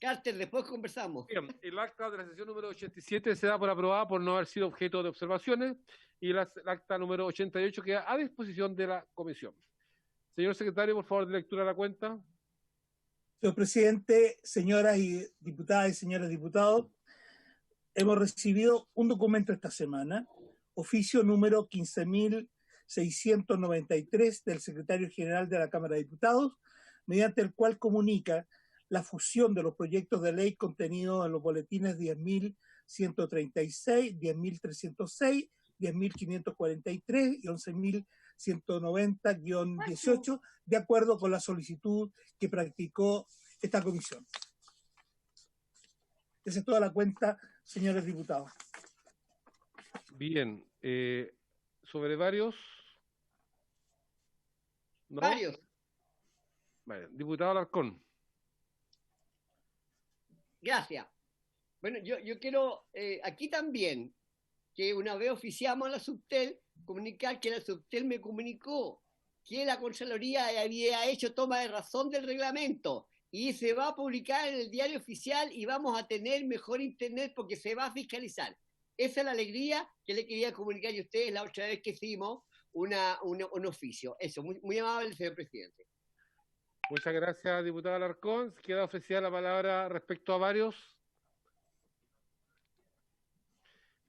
Carter, después conversamos. Bien, el acta de la sesión número 87 se da por aprobada por no haber sido objeto de observaciones y el acta número 88 queda a disposición de la comisión. Señor secretario, por favor, de lectura a la cuenta. Señor presidente, señoras y diputadas y señores diputados, hemos recibido un documento esta semana, oficio número 15.693 del secretario general de la Cámara de Diputados, mediante el cual comunica la fusión de los proyectos de ley contenidos en los boletines 10.136, 10.306, 10.543 y 11.190-18, de acuerdo con la solicitud que practicó esta comisión. Esa es toda la cuenta, señores diputados. Bien, sobre varios. ¿No? Varios. Vale. Diputado Alarcón. Gracias. Bueno, yo quiero aquí también, que una vez oficiamos a la Subtel, comunicar que la Subtel me comunicó que la Contraloría había hecho toma de razón del reglamento y se va a publicar en el diario oficial y vamos a tener mejor internet porque se va a fiscalizar. Esa es la alegría que le quería comunicar a ustedes la otra vez que hicimos un oficio. Eso, muy amable, señor presidente. Muchas gracias, diputado Alarcón. Queda ofrecida la palabra respecto a varios.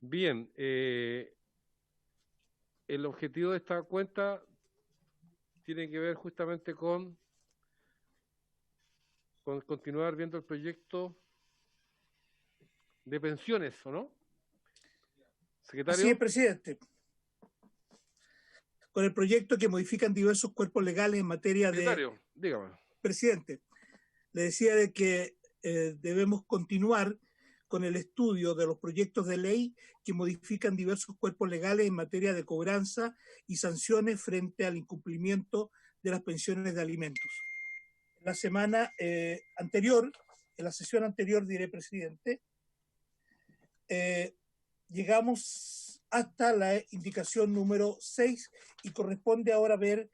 Bien, el objetivo de esta cuenta tiene que ver justamente con continuar viendo el proyecto de pensiones, ¿o no? Secretario. Sí, presidente. Con el proyecto que modifican diversos cuerpos legales en materia Secretario, dígame. Presidente, le decía de que debemos continuar con el estudio de los proyectos de ley que modifican diversos cuerpos legales en materia de cobranza y sanciones frente al incumplimiento de las pensiones de alimentos. La semana anterior, en la sesión anterior, diré, presidente, llegamos hasta la indicación número 6 y corresponde ahora ver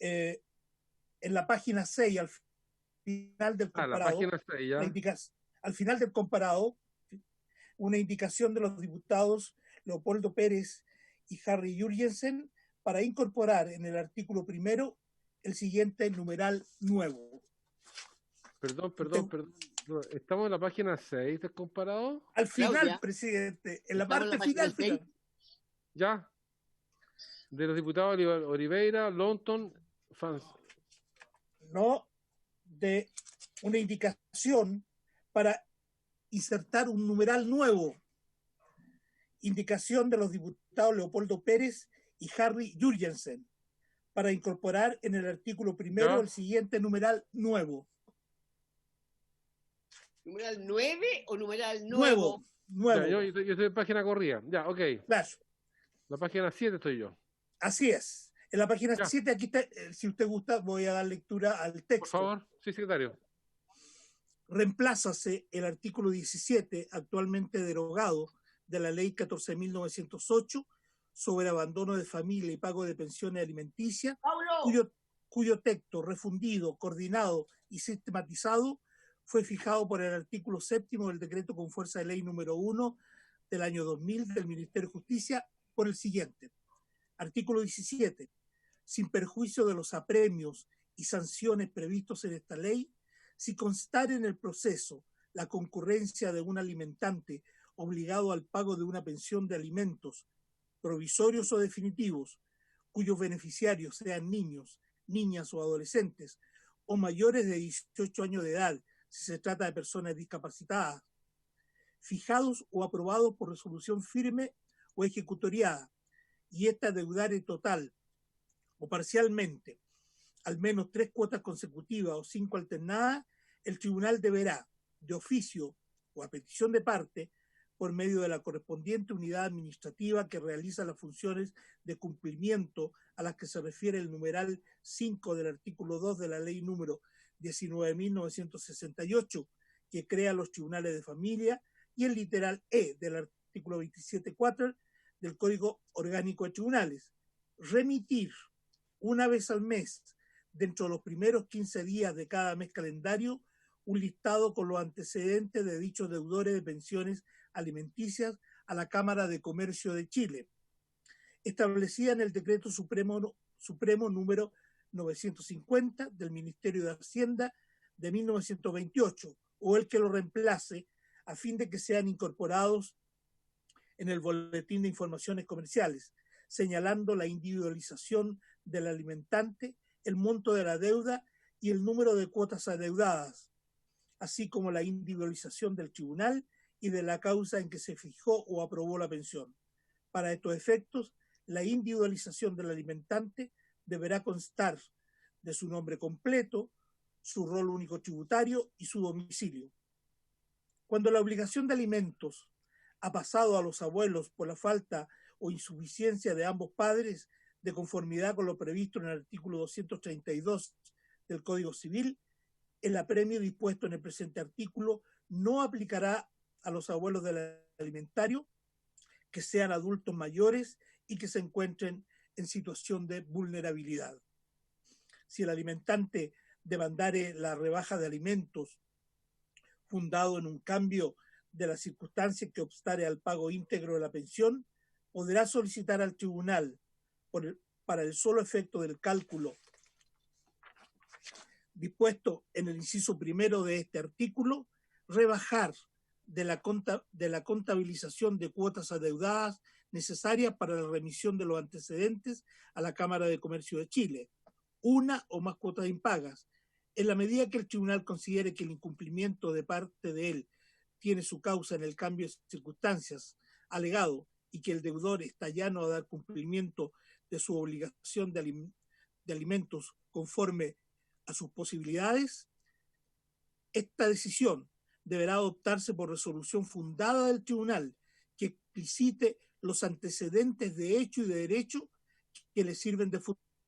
en la página 6, al final del comparado, la página 6, ya. Al final del comparado, una indicación de los diputados Leopoldo Pérez y Harry Jurgensen para incorporar en el artículo primero el siguiente numeral nuevo. Perdón. Estamos en la página 6 del comparado. Al final, Claudia, presidente, en la parte final. Ya. De los diputados Oliveira, Longton, No, de una indicación para insertar un numeral nuevo. Indicación de los diputados Leopoldo Pérez y Harry Jurgensen para incorporar en el artículo primero el siguiente numeral nuevo. ¿Numeral 9 o numeral nuevo? Ya, yo estoy en página corrida. Ya, ok. Claro. La página 7 estoy yo. Así es. En la página 7, aquí está, si usted gusta, voy a dar lectura al texto. Por favor, sí, secretario. Reemplázase el artículo 17, actualmente derogado, de la ley 14.908 sobre abandono de familia y pago de pensiones alimenticias, cuyo texto refundido, coordinado y sistematizado fue fijado por el artículo 7 del decreto con fuerza de ley número 1 del año 2000 del Ministerio de Justicia por el siguiente. Artículo 17. Sin perjuicio de los apremios y sanciones previstos en esta ley, si constare en el proceso la concurrencia de un alimentante obligado al pago de una pensión de alimentos, provisorios o definitivos, cuyos beneficiarios sean niños, niñas o adolescentes, o mayores de 18 años de edad, si se trata de personas discapacitadas, fijados o aprobados por resolución firme o ejecutoriada, y esta deudare total o parcialmente al menos 3 cuotas consecutivas o 5 alternadas, el tribunal deberá, de oficio o a petición de parte, por medio de la correspondiente unidad administrativa que realiza las funciones de cumplimiento a las que se refiere el numeral 5 del artículo 2 de la ley número 19.968, que crea los tribunales de familia, y el literal E del artículo 27.4 del Código Orgánico de Tribunales, remitir una vez al mes, dentro de los primeros 15 días de cada mes calendario, un listado con los antecedentes de dichos deudores de pensiones alimenticias a la Cámara de Comercio de Chile, establecida en el Decreto Supremo número 950 del Ministerio de Hacienda de 1928, o el que lo reemplace, a fin de que sean incorporados en el Boletín de Informaciones Comerciales, señalando la individualización del alimentante, el monto de la deuda y el número de cuotas adeudadas, así como la individualización del tribunal y de la causa en que se fijó o aprobó la pensión. Para estos efectos, la individualización del alimentante deberá constar de su nombre completo, su rol único tributario y su domicilio. Cuando la obligación de alimentos ha pasado a los abuelos por la falta o insuficiencia de ambos padres, de conformidad con lo previsto en el artículo 232 del Código Civil, el apremio dispuesto en el presente artículo no aplicará a los abuelos del alimentario que sean adultos mayores y que se encuentren en situación de vulnerabilidad. Si el alimentante demandare la rebaja de alimentos fundado en un cambio de las circunstancias que obstare al pago íntegro de la pensión, podrá solicitar al tribunal, para el solo efecto del cálculo dispuesto en el inciso primero de este artículo, rebajar de la contabilización de cuotas adeudadas necesarias para la remisión de los antecedentes a la Cámara de Comercio de Chile, una o más cuotas impagas, en la medida que el tribunal considere que el incumplimiento de parte de él tiene su causa en el cambio de circunstancias alegado y que el deudor está llano a dar cumplimiento de su obligación de alimentos conforme a sus posibilidades, esta decisión deberá adoptarse por resolución fundada del tribunal que explicite los antecedentes de hecho y de derecho que le sirven de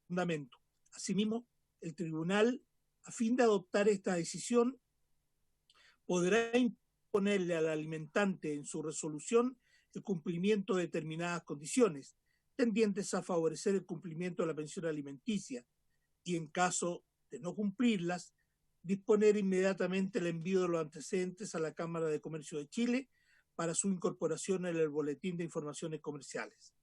fundamento. Asimismo, el tribunal, a fin de adoptar esta decisión, podrá imponerle al alimentante en su resolución el cumplimiento de determinadas condiciones, tendientes a favorecer el cumplimiento de la pensión alimenticia, y en caso de no cumplirlas, disponer inmediatamente el envío de los antecedentes a la Cámara de Comercio de Chile para su incorporación en el Boletín de Informaciones Comerciales.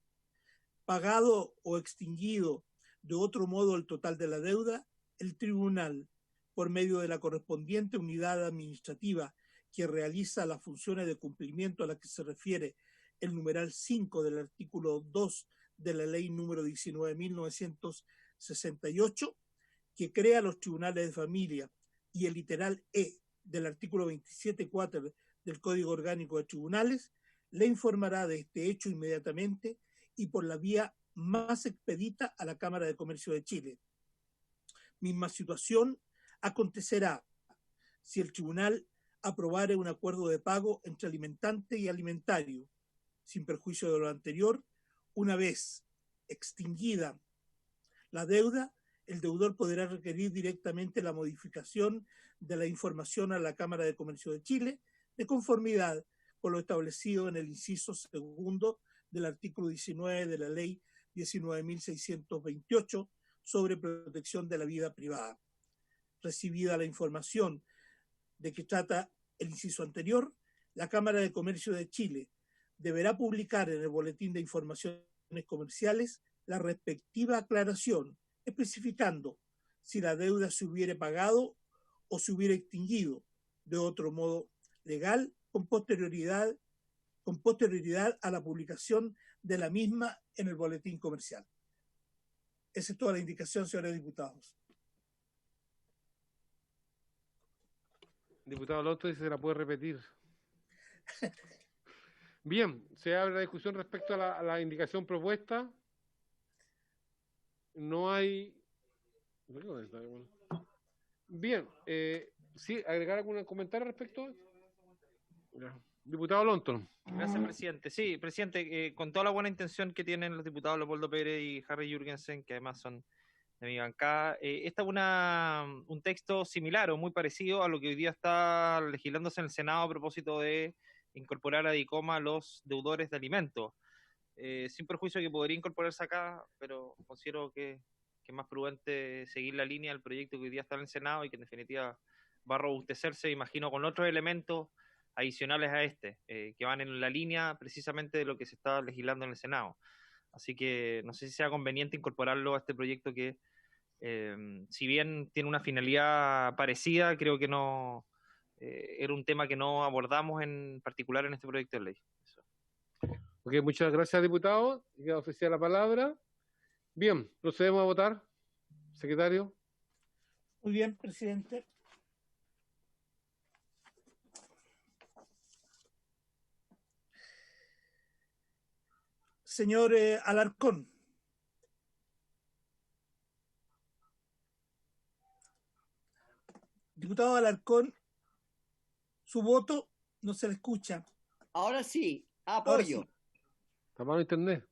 Pagado o extinguido de otro modo el total de la deuda, el tribunal, por medio de la correspondiente unidad administrativa que realiza las funciones de cumplimiento a las que se refiere el numeral 5 del artículo 2 de la ley número 19.968, que crea los tribunales de familia, y el literal E del artículo 27.4 del Código Orgánico de Tribunales, le informará de este hecho inmediatamente y por la vía más expedita a la Cámara de Comercio de Chile. Misma situación acontecerá si el tribunal aprobare un acuerdo de pago entre alimentante y alimentario, sin perjuicio de lo anterior. Una vez extinguida la deuda, el deudor podrá requerir directamente la modificación de la información a la Cámara de Comercio de Chile, de conformidad con lo establecido en el inciso segundo del artículo 19 de la ley 19.628 sobre protección de la vida privada. Recibida la información de que trata el inciso anterior, la Cámara de Comercio de Chile deberá publicar en el Boletín de Informaciones Comerciales la respectiva aclaración, especificando si la deuda se hubiere pagado o se hubiera extinguido de otro modo legal con posterioridad a la publicación de la misma en el Boletín Comercial. Esa es toda la indicación, señores diputados. Diputado Alonso, dice, ¿se la puede repetir? Bien, se abre la discusión respecto a la indicación propuesta. No hay... Bien, ¿sí? ¿Agregar algún comentario al respecto? Diputado Lonton. Gracias, presidente. Sí, presidente, con toda la buena intención que tienen los diputados Leopoldo Pérez y Harry Jürgensen, que además son de mi bancada, esta es un texto similar o muy parecido a lo que hoy día está legislándose en el Senado a propósito de incorporar a DICOM a los deudores de alimentos. Sin perjuicio que podría incorporarse acá, pero considero que es más prudente seguir la línea del proyecto que hoy día está en el Senado y que en definitiva va a robustecerse, imagino, con otros elementos adicionales a que van en la línea precisamente de lo que se está legislando en el Senado. Así que no sé si sea conveniente incorporarlo a este proyecto que, si bien tiene una finalidad parecida, creo que no era un tema que no abordamos en particular en este proyecto de ley. Eso. Ok, muchas gracias, diputado. Queda oficial la palabra. Bien, procedemos a votar. Secretario. Muy bien, presidente. Señor Alarcón. Diputado Alarcón, su voto no se le escucha. Ahora sí, apoyo. Ahora sí. ¿Está mal internet?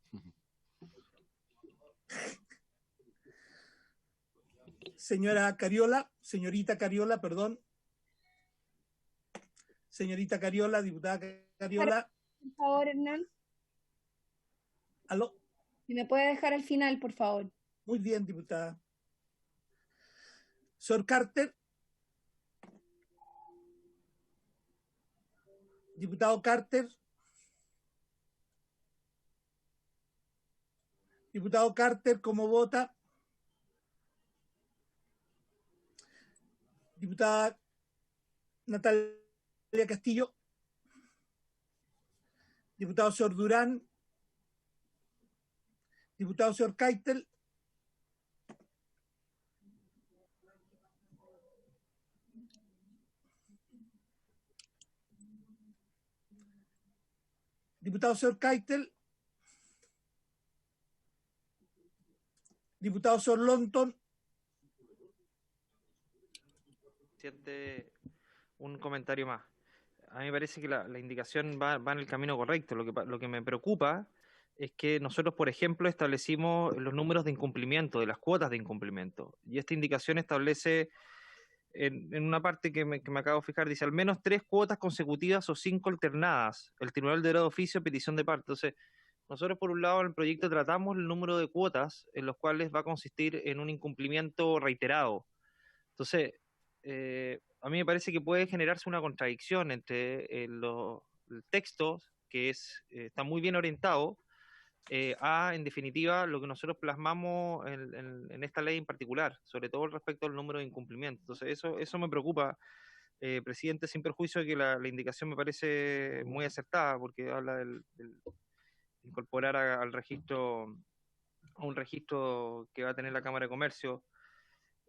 Señorita Cariola, perdón. Señorita Cariola, diputada Cariola. Por favor, Hernán. ¿Aló? Si me puede dejar al final, por favor. Muy bien, diputada. Señor Carter. Diputado Carter. Diputado Carter, ¿cómo vota? Diputada Natalia Castillo. Diputado señor Durán. Diputado señor Keitel. Diputado señor Keitel. Diputado señor Lonton. Un comentario más. A mí me parece que la indicación va en el camino correcto. Lo que me preocupa es que nosotros, por ejemplo, establecimos los números de incumplimiento, de las cuotas de incumplimiento. Y esta indicación establece, en una parte que me acabo de fijar, dice al menos 3 cuotas consecutivas o 5 alternadas. El tribunal de grado de oficio, petición de parte. Entonces, nosotros por un lado en el proyecto tratamos el número de cuotas en los cuales va a consistir en un incumplimiento reiterado. Entonces, a mí me parece que puede generarse una contradicción entre el texto, que está muy bien orientado, en definitiva, lo que nosotros plasmamos en esta ley en particular, sobre todo respecto al número de incumplimientos. Entonces, eso me preocupa, presidente, sin perjuicio de que la indicación me parece muy acertada, porque habla del incorporar al registro, a un registro que va a tener la Cámara de Comercio,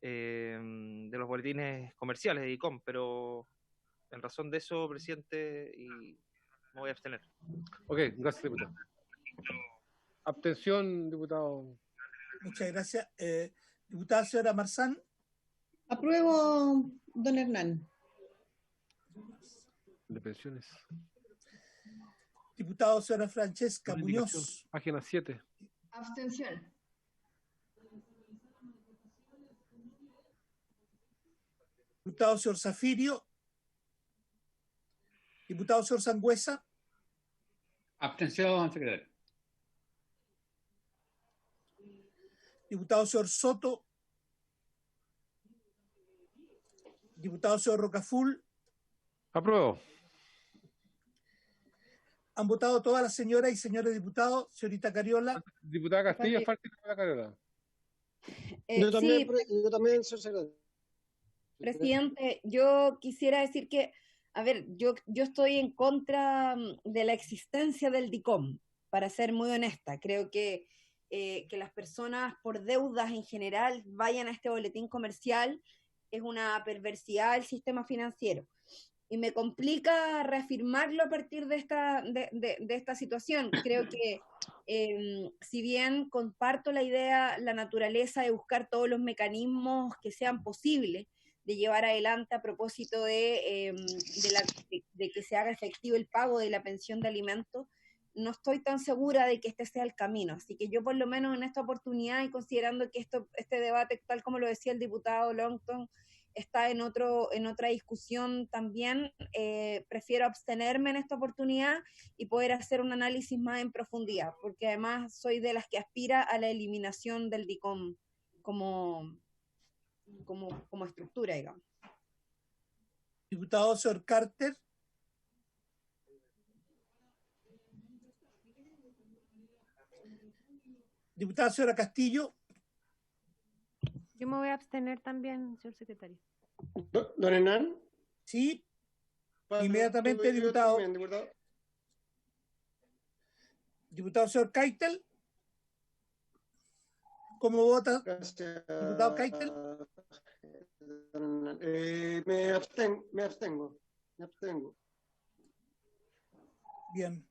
de los boletines comerciales de ICOM, pero en razón de eso, presidente, y me voy a abstener. Ok, gracias, diputado. Abstención, diputado. Muchas gracias. Diputada señora Marzán. Apruebo, don Hernán. De pensiones. Diputado señora Francesca Muñoz. Página 7. Abstención. Diputado señor Zafirio. Diputado señor Sangüesa. Abstención, secretario. Diputado señor Soto. Diputado señor Rocaful. Apruebo. Han votado todas las señoras y señores diputados. Señorita Cariola. Diputada Castillo, falta diputada Cariola. Yo también, Sí, señor secretario. presidente, yo quisiera decir que, a ver, yo estoy en contra de la existencia del DICOM, para ser muy honesta. Creo que las personas por deudas en general vayan a este boletín comercial es una perversidad del sistema financiero. Y me complica reafirmarlo a partir de esta situación. Creo que si bien comparto la idea, la naturaleza de buscar todos los mecanismos que sean posibles de llevar adelante a propósito de que se haga efectivo el pago de la pensión de alimentos, no estoy tan segura de que este sea el camino. Así que yo por lo menos en esta oportunidad, y considerando que este debate, tal como lo decía el diputado Longton, está en otra discusión también, prefiero abstenerme en esta oportunidad y poder hacer un análisis más en profundidad, porque además soy de las que aspira a la eliminación del DICOM como estructura, digamos. Diputado señor Carter. Diputada señora Castillo. Yo me voy a abstener también, señor secretario. Don Hernán. Sí. Inmediatamente, diputado. También, diputado. Diputado señor Keitel. ¿Cómo vota? Gracias. Diputado Keitel. Me abstengo. Bien.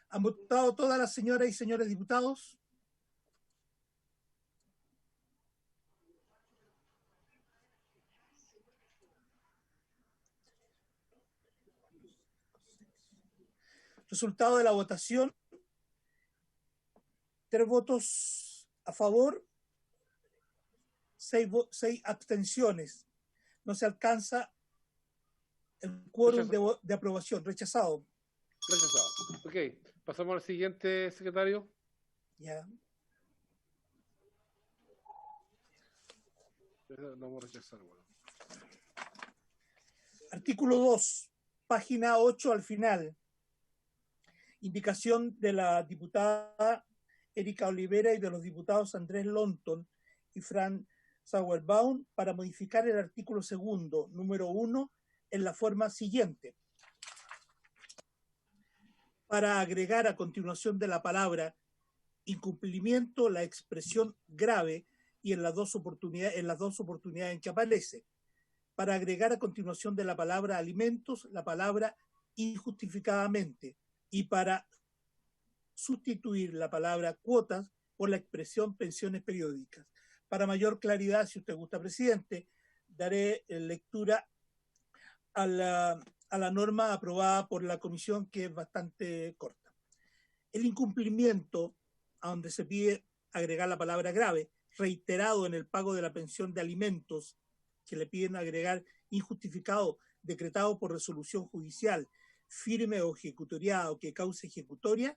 ¿Han votado todas las señoras y señores diputados? Resultado de la votación: 3 votos a favor, 6 abstenciones. No se alcanza el quórum de aprobación. Rechazado. Rechazado. Ok, pasamos al siguiente, secretario. Ya. Lo vamos a rechazar, bueno. Artículo 2, página 8 al final. Indicación de la diputada Erika Olivera y de los diputados Andrés Lonton y Fran Sauerbaum para modificar el artículo 2, número 1, en la forma siguiente. Para agregar a continuación de la palabra incumplimiento la expresión grave y en las dos oportunidades en que aparece. Para agregar a continuación de la palabra alimentos la palabra injustificadamente, y para sustituir la palabra cuotas por la expresión pensiones periódicas. Para mayor claridad, si usted gusta, presidente, daré lectura a la norma aprobada por la comisión, que es bastante corta. El incumplimiento, a donde se pide agregar la palabra grave, reiterado en el pago de la pensión de alimentos, que le piden agregar injustificado, decretado por resolución judicial, firme o ejecutoriada o que cause ejecutoria,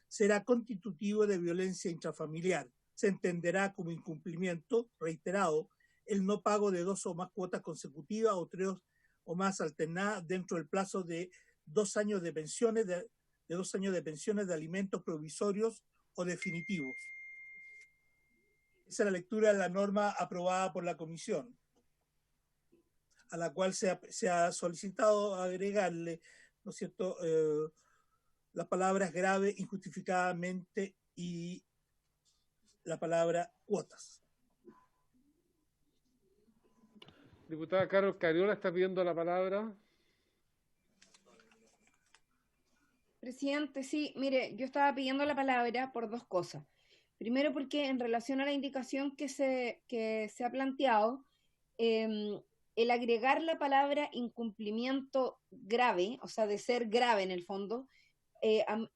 será constitutivo de violencia intrafamiliar. Se entenderá como incumplimiento reiterado el no pago de 2 o más cuotas consecutivas o 3 o más alternadas dentro del plazo de 2 años de pensiones de 2 años de pensiones de alimentos provisorios o definitivos. Esa es la lectura de la norma aprobada por la comisión, a la cual se ha solicitado agregarle, ¿no es cierto?, las palabras grave, injustificadamente y la palabra cuotas. Diputada Carol Cariola está pidiendo la palabra. Presidente, sí, mire, yo estaba pidiendo la palabra por 2 cosas. Primero, porque en relación a la indicación que se ha planteado, el agregar la palabra incumplimiento grave, o sea, de ser grave en el fondo,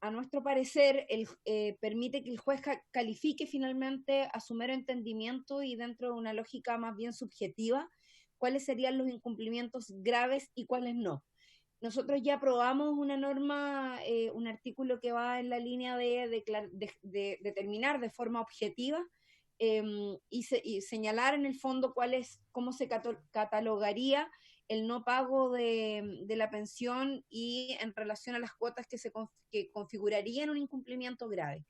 a nuestro parecer permite que el juez califique finalmente a su mero entendimiento y dentro de una lógica más bien subjetiva cuáles serían los incumplimientos graves y cuáles no. Nosotros ya aprobamos una norma, un artículo que va en la línea de determinar de forma objetiva y señalar en el fondo cómo se catalogaría el no pago de la pensión y en relación a las cuotas que configurarían un incumplimiento grave.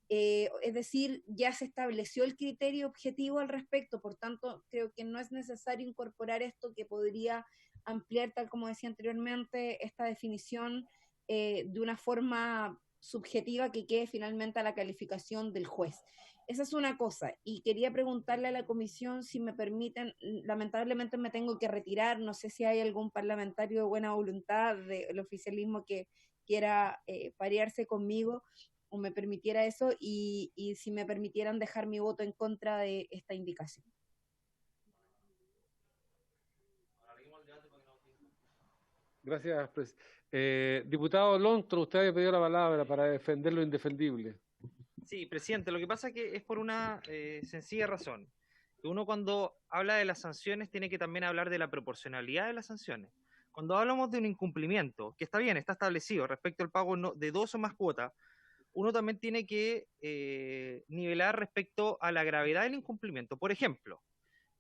Es decir, ya se estableció el criterio objetivo al respecto, por tanto, creo que no es necesario incorporar esto, que podría ampliar, tal como decía anteriormente, esta definición de una forma subjetiva que quede finalmente a la calificación del juez. Esa es una cosa, y quería preguntarle a la comisión si me permiten, lamentablemente me tengo que retirar, no sé si hay algún parlamentario de buena voluntad del oficialismo que quiera parearse conmigo o me permitiera eso, y si me permitieran dejar mi voto en contra de esta indicación. Gracias, diputado Lonton, usted había pedido la palabra para defender lo indefendible. Sí, presidente, lo que pasa es que es por una sencilla razón. Que uno cuando habla de las sanciones tiene que también hablar de la proporcionalidad de las sanciones. Cuando hablamos de un incumplimiento, que está bien, está establecido respecto al pago de 2 o más cuotas, uno también tiene que nivelar respecto a la gravedad del incumplimiento. Por ejemplo,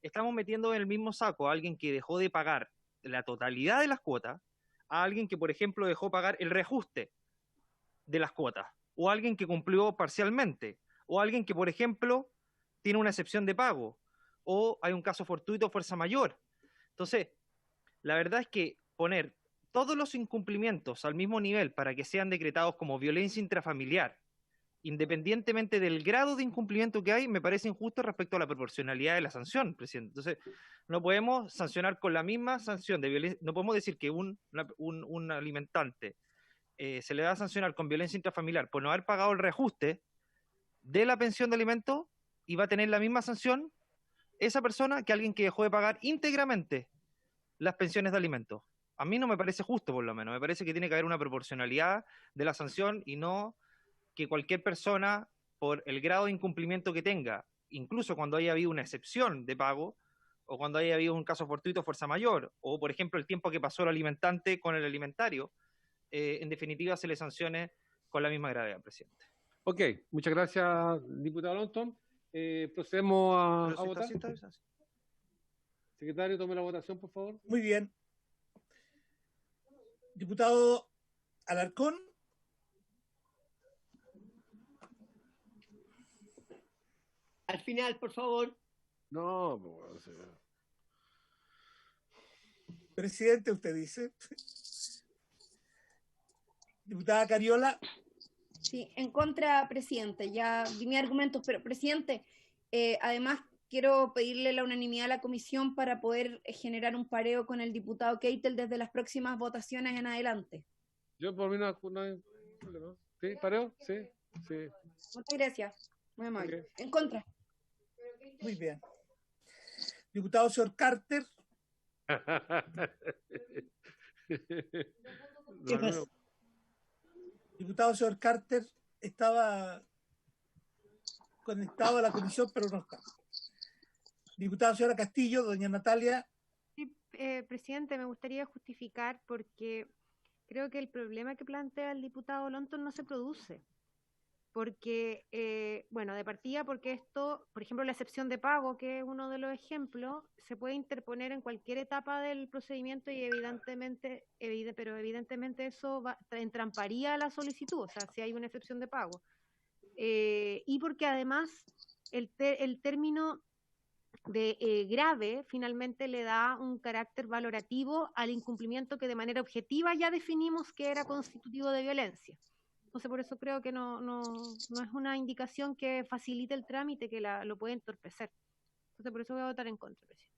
estamos metiendo en el mismo saco a alguien que dejó de pagar la totalidad de las cuotas a alguien que, por ejemplo, dejó pagar el reajuste de las cuotas, o alguien que cumplió parcialmente, o alguien que, por ejemplo, tiene una excepción de pago, o hay un caso fortuito o fuerza mayor. Entonces, la verdad es que poner todos los incumplimientos al mismo nivel para que sean decretados como violencia intrafamiliar, independientemente del grado de incumplimiento que hay, me parece injusto respecto a la proporcionalidad de la sanción, presidente. Entonces, no podemos sancionar con la misma sanción de violencia, no podemos decir que un alimentante se le va a sancionar con violencia intrafamiliar por no haber pagado el reajuste de la pensión de alimento y va a tener la misma sanción esa persona que alguien que dejó de pagar íntegramente las pensiones de alimentos. A mí no me parece justo, por lo menos. Me parece que tiene que haber una proporcionalidad de la sanción y no que cualquier persona, por el grado de incumplimiento que tenga, incluso cuando haya habido una excepción de pago, o cuando haya habido un caso fortuito, fuerza mayor, o por ejemplo el tiempo que pasó el alimentante con el alimentario, en definitiva se le sancione con la misma gravedad, presidente. Ok, muchas gracias, diputado Lonton. Procedemos a votar. Secretario, tome la votación, por favor. Muy bien. Diputado Alarcón. Al final, por favor. No, pues, Presidente, usted dice. Diputada Cariola. Sí, en contra, presidente. Ya di mis argumentos, pero presidente, además quiero pedirle la unanimidad a la comisión para poder generar un pareo con el diputado Keitel desde las próximas votaciones en adelante. Yo por mí no hay problema. ¿Sí? ¿Pareo? Sí. Muchas gracias. Muy amable. Okay. En contra. Muy bien. Diputado señor Carter. ¿Qué pasa? Diputado señor Carter estaba conectado a la comisión, pero no está. Diputada señora Castillo, doña Natalia. Sí, presidente, me gustaría justificar porque creo que el problema que plantea el diputado Lonton no se produce. Porque, bueno, de partida, porque esto, por ejemplo, la excepción de pago, que es uno de los ejemplos, se puede interponer en cualquier etapa del procedimiento y evidentemente eso entramparía la solicitud, o sea, si hay una excepción de pago. Y porque además el término de grave finalmente le da un carácter valorativo al incumplimiento que de manera objetiva ya definimos que era constitutivo de violencia. Entonces, por eso creo que no es una indicación que facilite el trámite, que lo puede entorpecer. Entonces, por eso voy a votar en contra, presidente.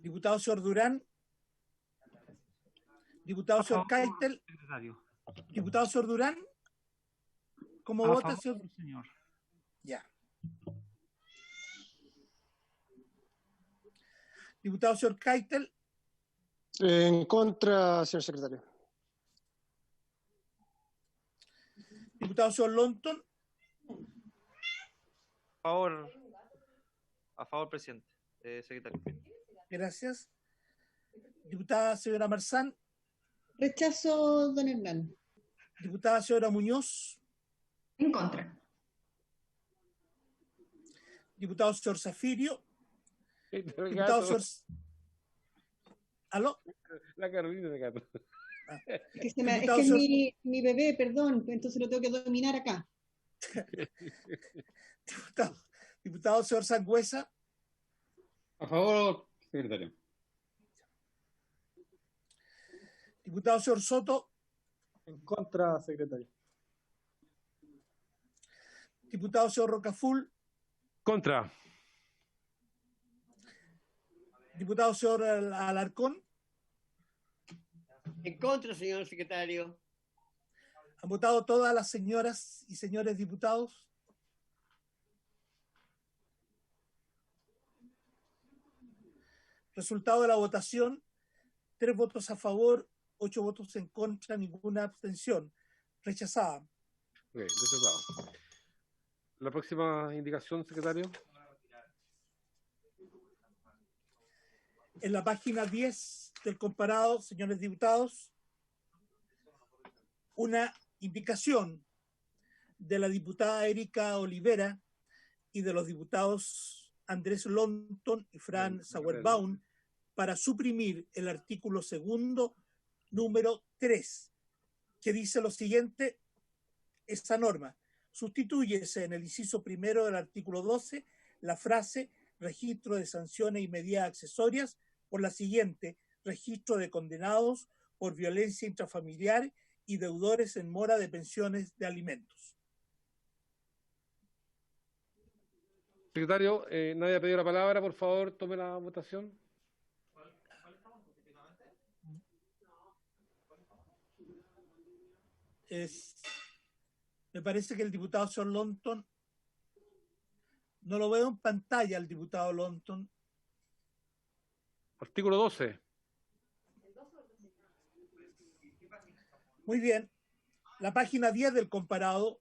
Diputado señor Durán. Diputado señor Keitel. Diputado señor Durán. ¿Cómo vota, señor? Ya. Diputado señor Keitel. En contra, señor secretario. Diputado señor Lonton. A favor, presidente. Secretario. Gracias. Diputada señora Marzán. Rechazo, don Hernán. Diputada señora Muñoz. En contra. Diputado señor Zafirio. Diputado señor... ¿Aló? La Carolina de gato. Es que mi bebé, perdón, entonces lo tengo que dominar acá. Diputado señor Sangüesa. A favor, secretario. Diputado señor Soto. En contra, secretario. Diputado señor Rocaful. Contra. Diputado señor Alarcón. En contra, señor secretario. ¿Han votado todas las señoras y señores diputados? Resultado de la votación: 3 votos a favor, 8 votos en contra, ninguna abstención. Rechazada. Ok, rechazado. La próxima indicación, secretario. En la página 10 del comparado, señores diputados, una indicación de la diputada Erika Olivera y de los diputados Andrés Lonton y Fran Sauerbaum para suprimir el artículo segundo, número 3, que dice lo siguiente: esta norma sustitúyese en el inciso primero del artículo 12 la frase registro de sanciones y medidas accesorias por la siguiente: registro de condenados por violencia intrafamiliar y deudores en mora de pensiones de alimentos. Secretario, nadie ha pedido la palabra, por favor, tome la votación. Me parece que el diputado Sir Lonton, no lo veo en pantalla el diputado Lonton. Artículo 12. Muy bien. La página 10 del comparado.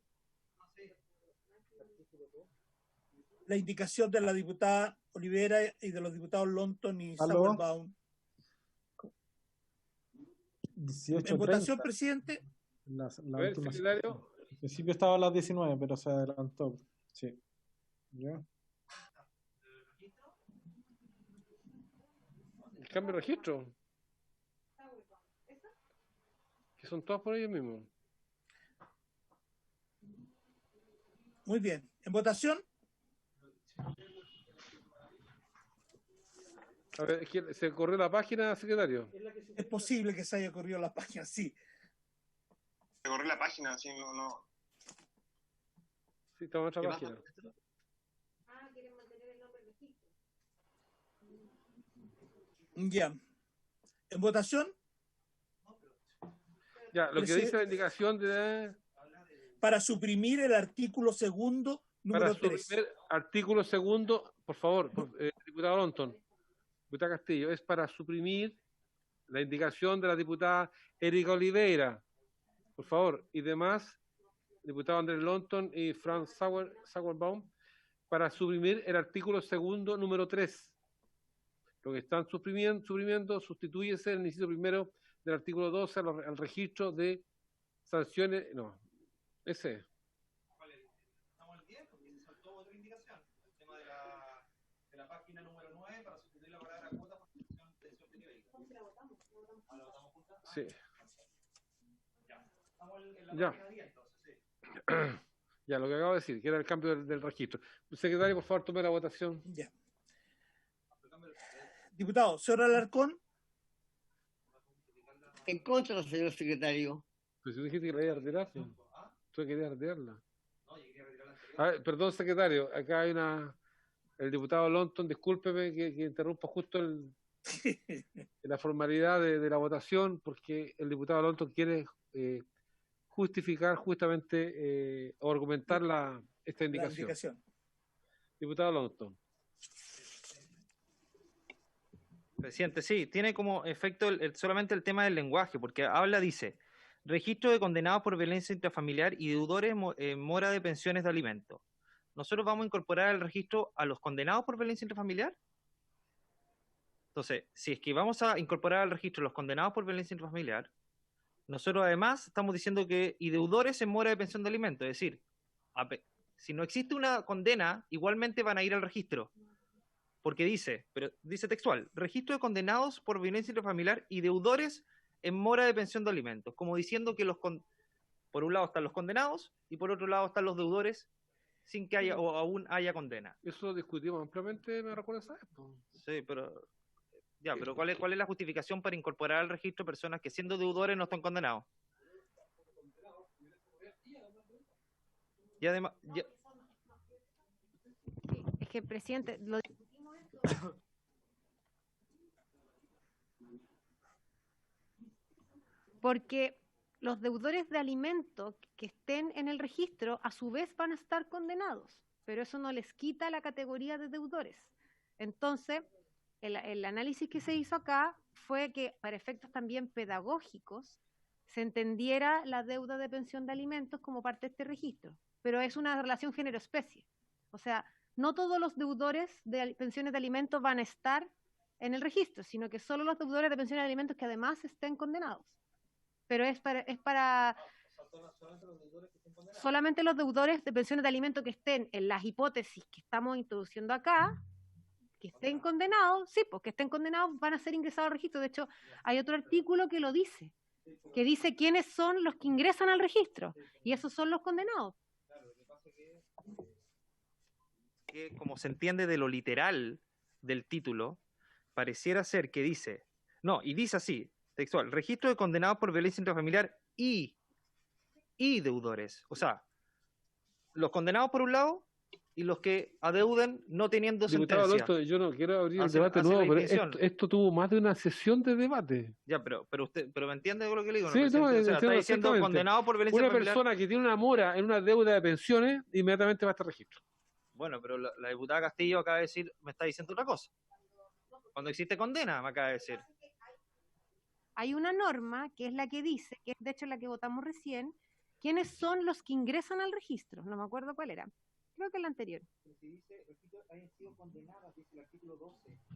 La indicación de la diputada Olivera y de los diputados Lonton y Sauerbaum. En votación, presidente. La ver, última. secretario. Al principio estaba a las 19, pero se adelantó. Sí. ¿Ya? El cambio de registro. Que son todas por ellos mismos. Muy bien. ¿En votación? A ver, es que se corrió la página, secretario. Es posible que se haya corrido la página, sí. Se corrió la página, sí, no. Sí, estamos en otra página. Ya. ¿En votación? Ya, lo que dice la indicación de... Para suprimir el artículo segundo, número 3. Artículo segundo, por favor, diputado Lonton, diputada Castillo, es para suprimir la indicación de la diputada Erika Oliveira, por favor, y demás, diputado Andrés Lonton y Franz Sauerbaum, para suprimir el artículo segundo, número 3. Lo que están suprimiendo sustitúyese en el inciso primero del artículo 12 al registro de sanciones. No, ese. Estamos al 10 porque se saltó otra indicación. El tema de la página número 9 para sustituir la palabra cuota por función de tensión periférica. ¿La votamos juntas? Sí. Ya. Estamos en la página 10 entonces, sí. Ya, lo que acabo de decir, que era el cambio del registro. Secretario, por favor, tome la votación. Ya. Diputado, señor Alarcón. En contra, señor secretario. Pues si dijiste que la iba a retirar, tú querías retirarla. A ver, perdón, secretario, acá hay el diputado Lonton, discúlpeme que interrumpa justo en la formalidad de la votación, porque el diputado Lonton quiere justificar justamente o argumentar esta indicación. Diputado Lonton. Presidente, sí, tiene como efecto solamente el tema del lenguaje, porque dice, registro de condenados por violencia intrafamiliar y deudores en mora de pensiones de alimentos. ¿Nosotros vamos a incorporar al registro a los condenados por violencia intrafamiliar? Entonces, si es que vamos a incorporar al registro a los condenados por violencia intrafamiliar, nosotros además estamos diciendo que y deudores en mora de pensión de alimentos, es decir, si no existe una condena, igualmente van a ir al registro. Porque dice textual, registro de condenados por violencia intrafamiliar y deudores en mora de pensión de alimentos, como diciendo que por un lado están los condenados y por otro lado están los deudores sin que haya o aún haya condena. Eso lo discutimos ampliamente, me recuerdo esa vez. Sí, pero ¿cuál es la justificación para incorporar al registro personas que siendo deudores no están condenados? Y además... Es que, presidente, lo porque los deudores de alimentos que estén en el registro a su vez van a estar condenados, pero eso no les quita la categoría de deudores. Entonces, el análisis que se hizo acá fue que para efectos también pedagógicos se entendiera la deuda de pensión de alimentos como parte de este registro, pero es una relación género-especie. O sea, no todos los deudores de pensiones de alimentos van a estar en el registro, sino que solo los deudores de pensiones de alimentos que además estén condenados. Pero solamente los deudores de pensiones de alimentos que estén en las hipótesis que estamos introduciendo acá que estén condenados, sí, pues que estén condenados van a ser ingresados al registro. De hecho, hay otro artículo que lo dice, que dice quiénes son los que ingresan al registro, y esos son los condenados. Que como se entiende de lo literal del título, pareciera ser que dice, no, y dice así, textual, registro de condenados por violencia intrafamiliar y deudores. O sea, los condenados por un lado y los que adeuden no teniendo Diputado sentencia. Alonso, yo no quiero abrir el Hace- debate hace nuevo, la pero distinción. esto tuvo más de una sesión de debate. Ya, pero me entiende lo que le digo, Sí, ¿no, presidente? no, O sea, entiendo está diciendo perfectamente. condenado por violencia Una intrafamiliar. persona que tiene una mora en una deuda de pensiones, inmediatamente va a este registro. Bueno, pero la diputada Castillo acaba de decir, me está diciendo otra cosa. Cuando existe condena, me acaba de decir. Hay una norma que es la que dice, que es de hecho la que votamos recién, quiénes son los que ingresan al registro. No me acuerdo cuál era. Creo que el anterior.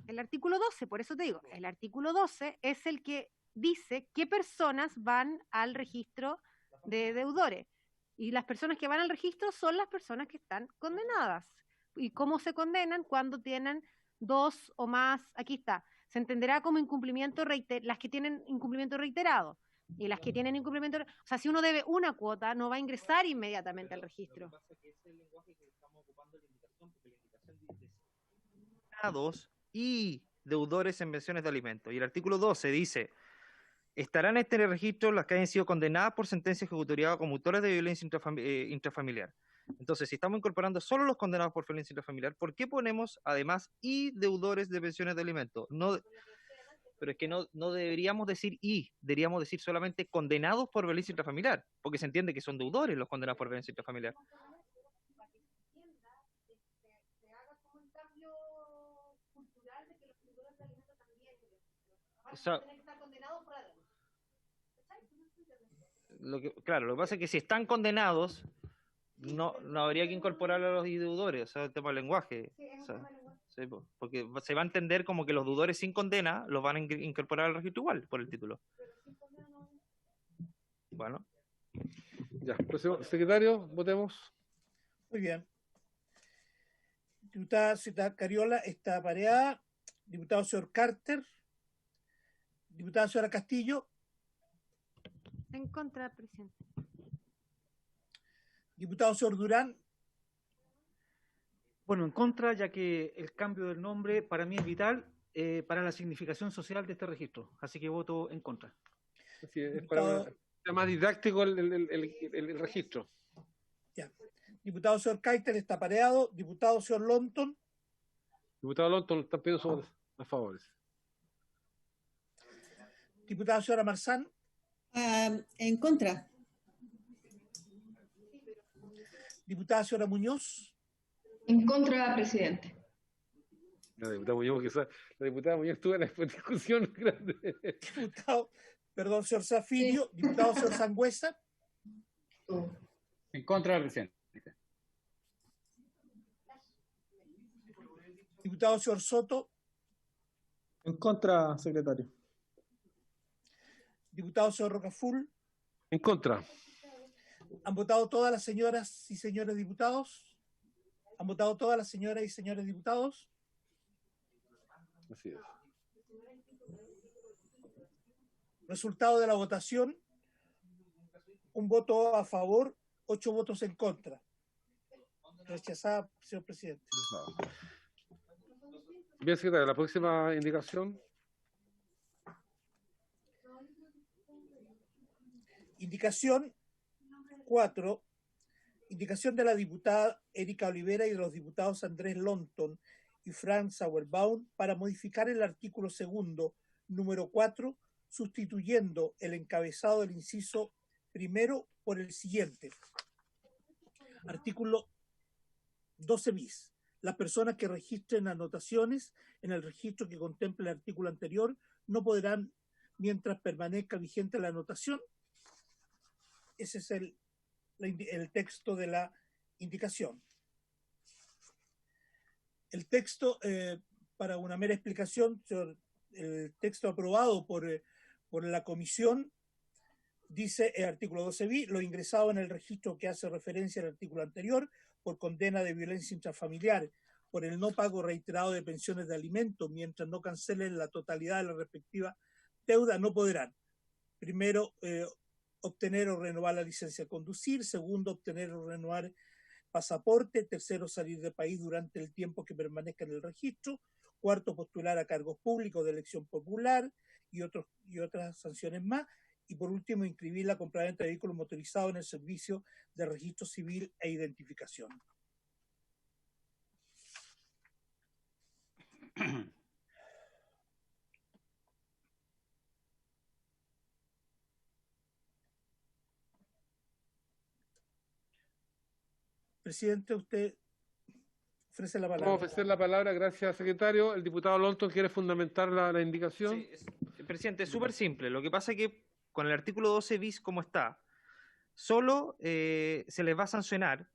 El artículo 12, por eso te digo, el artículo 12 es el que dice qué personas van al registro de deudores. Y las personas que van al registro son las personas que están condenadas. ¿Y cómo se condenan? Cuando tienen 2 o más, aquí está, se entenderá como incumplimiento las que tienen incumplimiento reiterado. Y las que tienen incumplimiento, o sea, si uno debe una cuota, no va a ingresar inmediatamente al registro. Y deudores en pensiones de alimentos. Y el artículo 12 dice, estarán en este registro las que hayan sido condenadas por sentencia ejecutoriada como autores de violencia intrafamiliar. Entonces, si estamos incorporando solo los condenados por violencia intrafamiliar, ¿por qué ponemos además y deudores de pensiones de alimentos? No, pero es que no deberíamos decir y, deberíamos decir solamente condenados por violencia intrafamiliar, porque se entiende que son deudores los condenados por violencia intrafamiliar. O sea, claro, lo que pasa es que si están condenados, no habría que incorporar a los deudores, o sea, el tema del lenguaje. O sea, sí, porque se va a entender como que los deudores sin condena los van a incorporar al registro igual, por el título. Bueno. Ya, próximo. Secretario, votemos. Muy bien. Diputada Zeta Cariola está pareada. Diputado señor Carter. Diputada señora Castillo. En contra, presidente. Diputado señor Durán. Bueno, en contra, ya que el cambio del nombre para mí es vital para la significación social de este registro. Así que voto en contra. Sí, es para sea más didáctico el registro. Ya. Diputado señor Keitel está pareado. Diputado señor Lonton. Diputado Lonton, está pidiendo sus a favores. Diputada señora Marzán. En contra. Diputada señora Muñoz. En contra, presidente. La diputada Muñoz estuvo en la discusión grande. Diputado, perdón, señor Zafirio. Diputado señor Sangüesa. En contra, presidente. Diputado señor Soto. En contra, secretario. Diputado señor Rocaful. En contra. ¿Han votado todas las señoras y señores diputados? ¿Han votado todas las señoras y señores diputados? Así es. Resultado de la votación: 1 voto a favor, 8 votos en contra. Rechazada, señor presidente. Bien, secretario, la próxima indicación. Indicación 4. Indicación de la diputada Erika Olivera y de los diputados Andrés Lonton y Frank Sauerbaum para modificar el artículo 2, número 4, sustituyendo el encabezado del inciso primero por el siguiente. Artículo 12 bis. Las personas que registren anotaciones en el registro que contempla el artículo anterior no podrán, mientras permanezca vigente la anotación. Ese es el texto de la indicación. El texto, para una mera explicación, el texto aprobado por la comisión dice el artículo 12 bis, lo ingresado en el registro que hace referencia al artículo anterior por condena de violencia intrafamiliar por el no pago reiterado de pensiones de alimentos mientras no cancelen la totalidad de la respectiva deuda no podrán. Primero, obtener o renovar la licencia de conducir. Segundo, obtener o renovar pasaporte. Tercero, salir del país durante el tiempo que permanezca en el registro. Cuarto, postular a cargos públicos de elección popular y otras sanciones más. Y por último, inscribir la compraventa de vehículos motorizados en el servicio de registro civil e identificación. Presidente, usted ofrece la palabra. Vamos a ofrecer la palabra, gracias, secretario. El diputado Lonton quiere fundamentar la indicación. Sí, presidente, es súper simple. Lo que pasa es que con el artículo 12 bis como está, solo se les va a sancionar,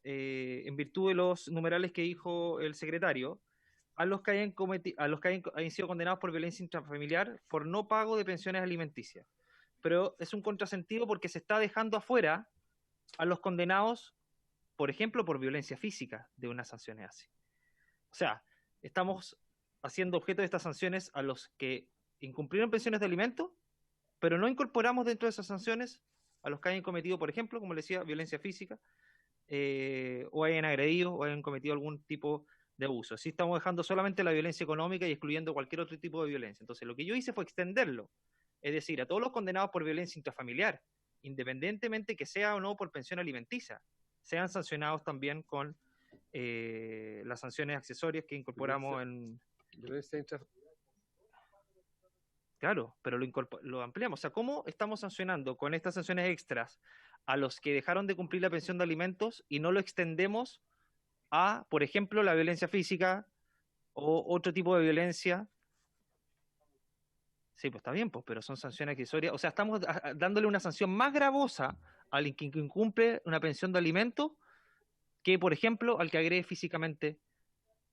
en virtud de los numerales que dijo el secretario, a los que hayan sido condenados por violencia intrafamiliar por no pago de pensiones alimenticias. Pero es un contrasentido porque se está dejando afuera a los condenados, por ejemplo, por violencia física de unas sanciones así. O sea, estamos haciendo objeto de estas sanciones a los que incumplieron pensiones de alimento, pero no incorporamos dentro de esas sanciones a los que hayan cometido, por ejemplo, como le decía, violencia física, o hayan agredido o hayan cometido algún tipo de abuso. Así estamos dejando solamente la violencia económica y excluyendo cualquier otro tipo de violencia. Entonces, lo que yo hice fue extenderlo, es decir, a todos los condenados por violencia intrafamiliar, independientemente que sea o no por pensión alimenticia, sean sancionados también con las sanciones accesorias que incorporamos en... Claro, pero lo ampliamos. O sea, ¿cómo estamos sancionando con estas sanciones extras a los que dejaron de cumplir la pensión de alimentos y no lo extendemos a, por ejemplo, la violencia física o otro tipo de violencia? Sí, pues está bien, pues, pero son sanciones accesorias. O sea, estamos dándole una sanción más gravosa al que incumple una pensión de alimentos que, por ejemplo, al que agrede físicamente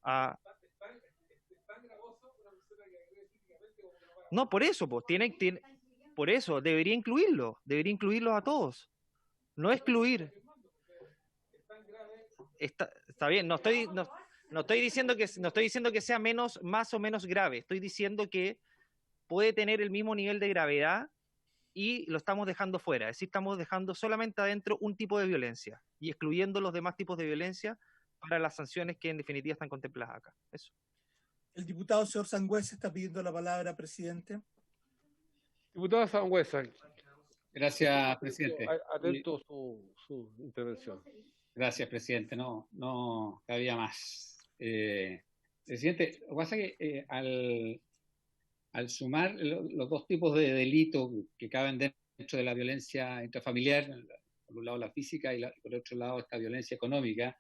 a... No, por eso, pues, por eso, debería incluirlos a todos. No excluir. Está bien, no estoy diciendo que sea más o menos grave, estoy diciendo que puede tener el mismo nivel de gravedad y lo estamos dejando fuera, es decir, estamos dejando solamente adentro un tipo de violencia y excluyendo los demás tipos de violencia para las sanciones que en definitiva están contempladas acá. Eso. El diputado señor Sangüesa está pidiendo la palabra, presidente. Diputado Sangüesa. Gracias, presidente. Atento su intervención. Gracias, presidente. No cabía más. Presidente, lo que pasa es que al sumar los dos tipos de delitos que caben dentro de la violencia intrafamiliar, por un lado la física y por otro lado esta violencia económica,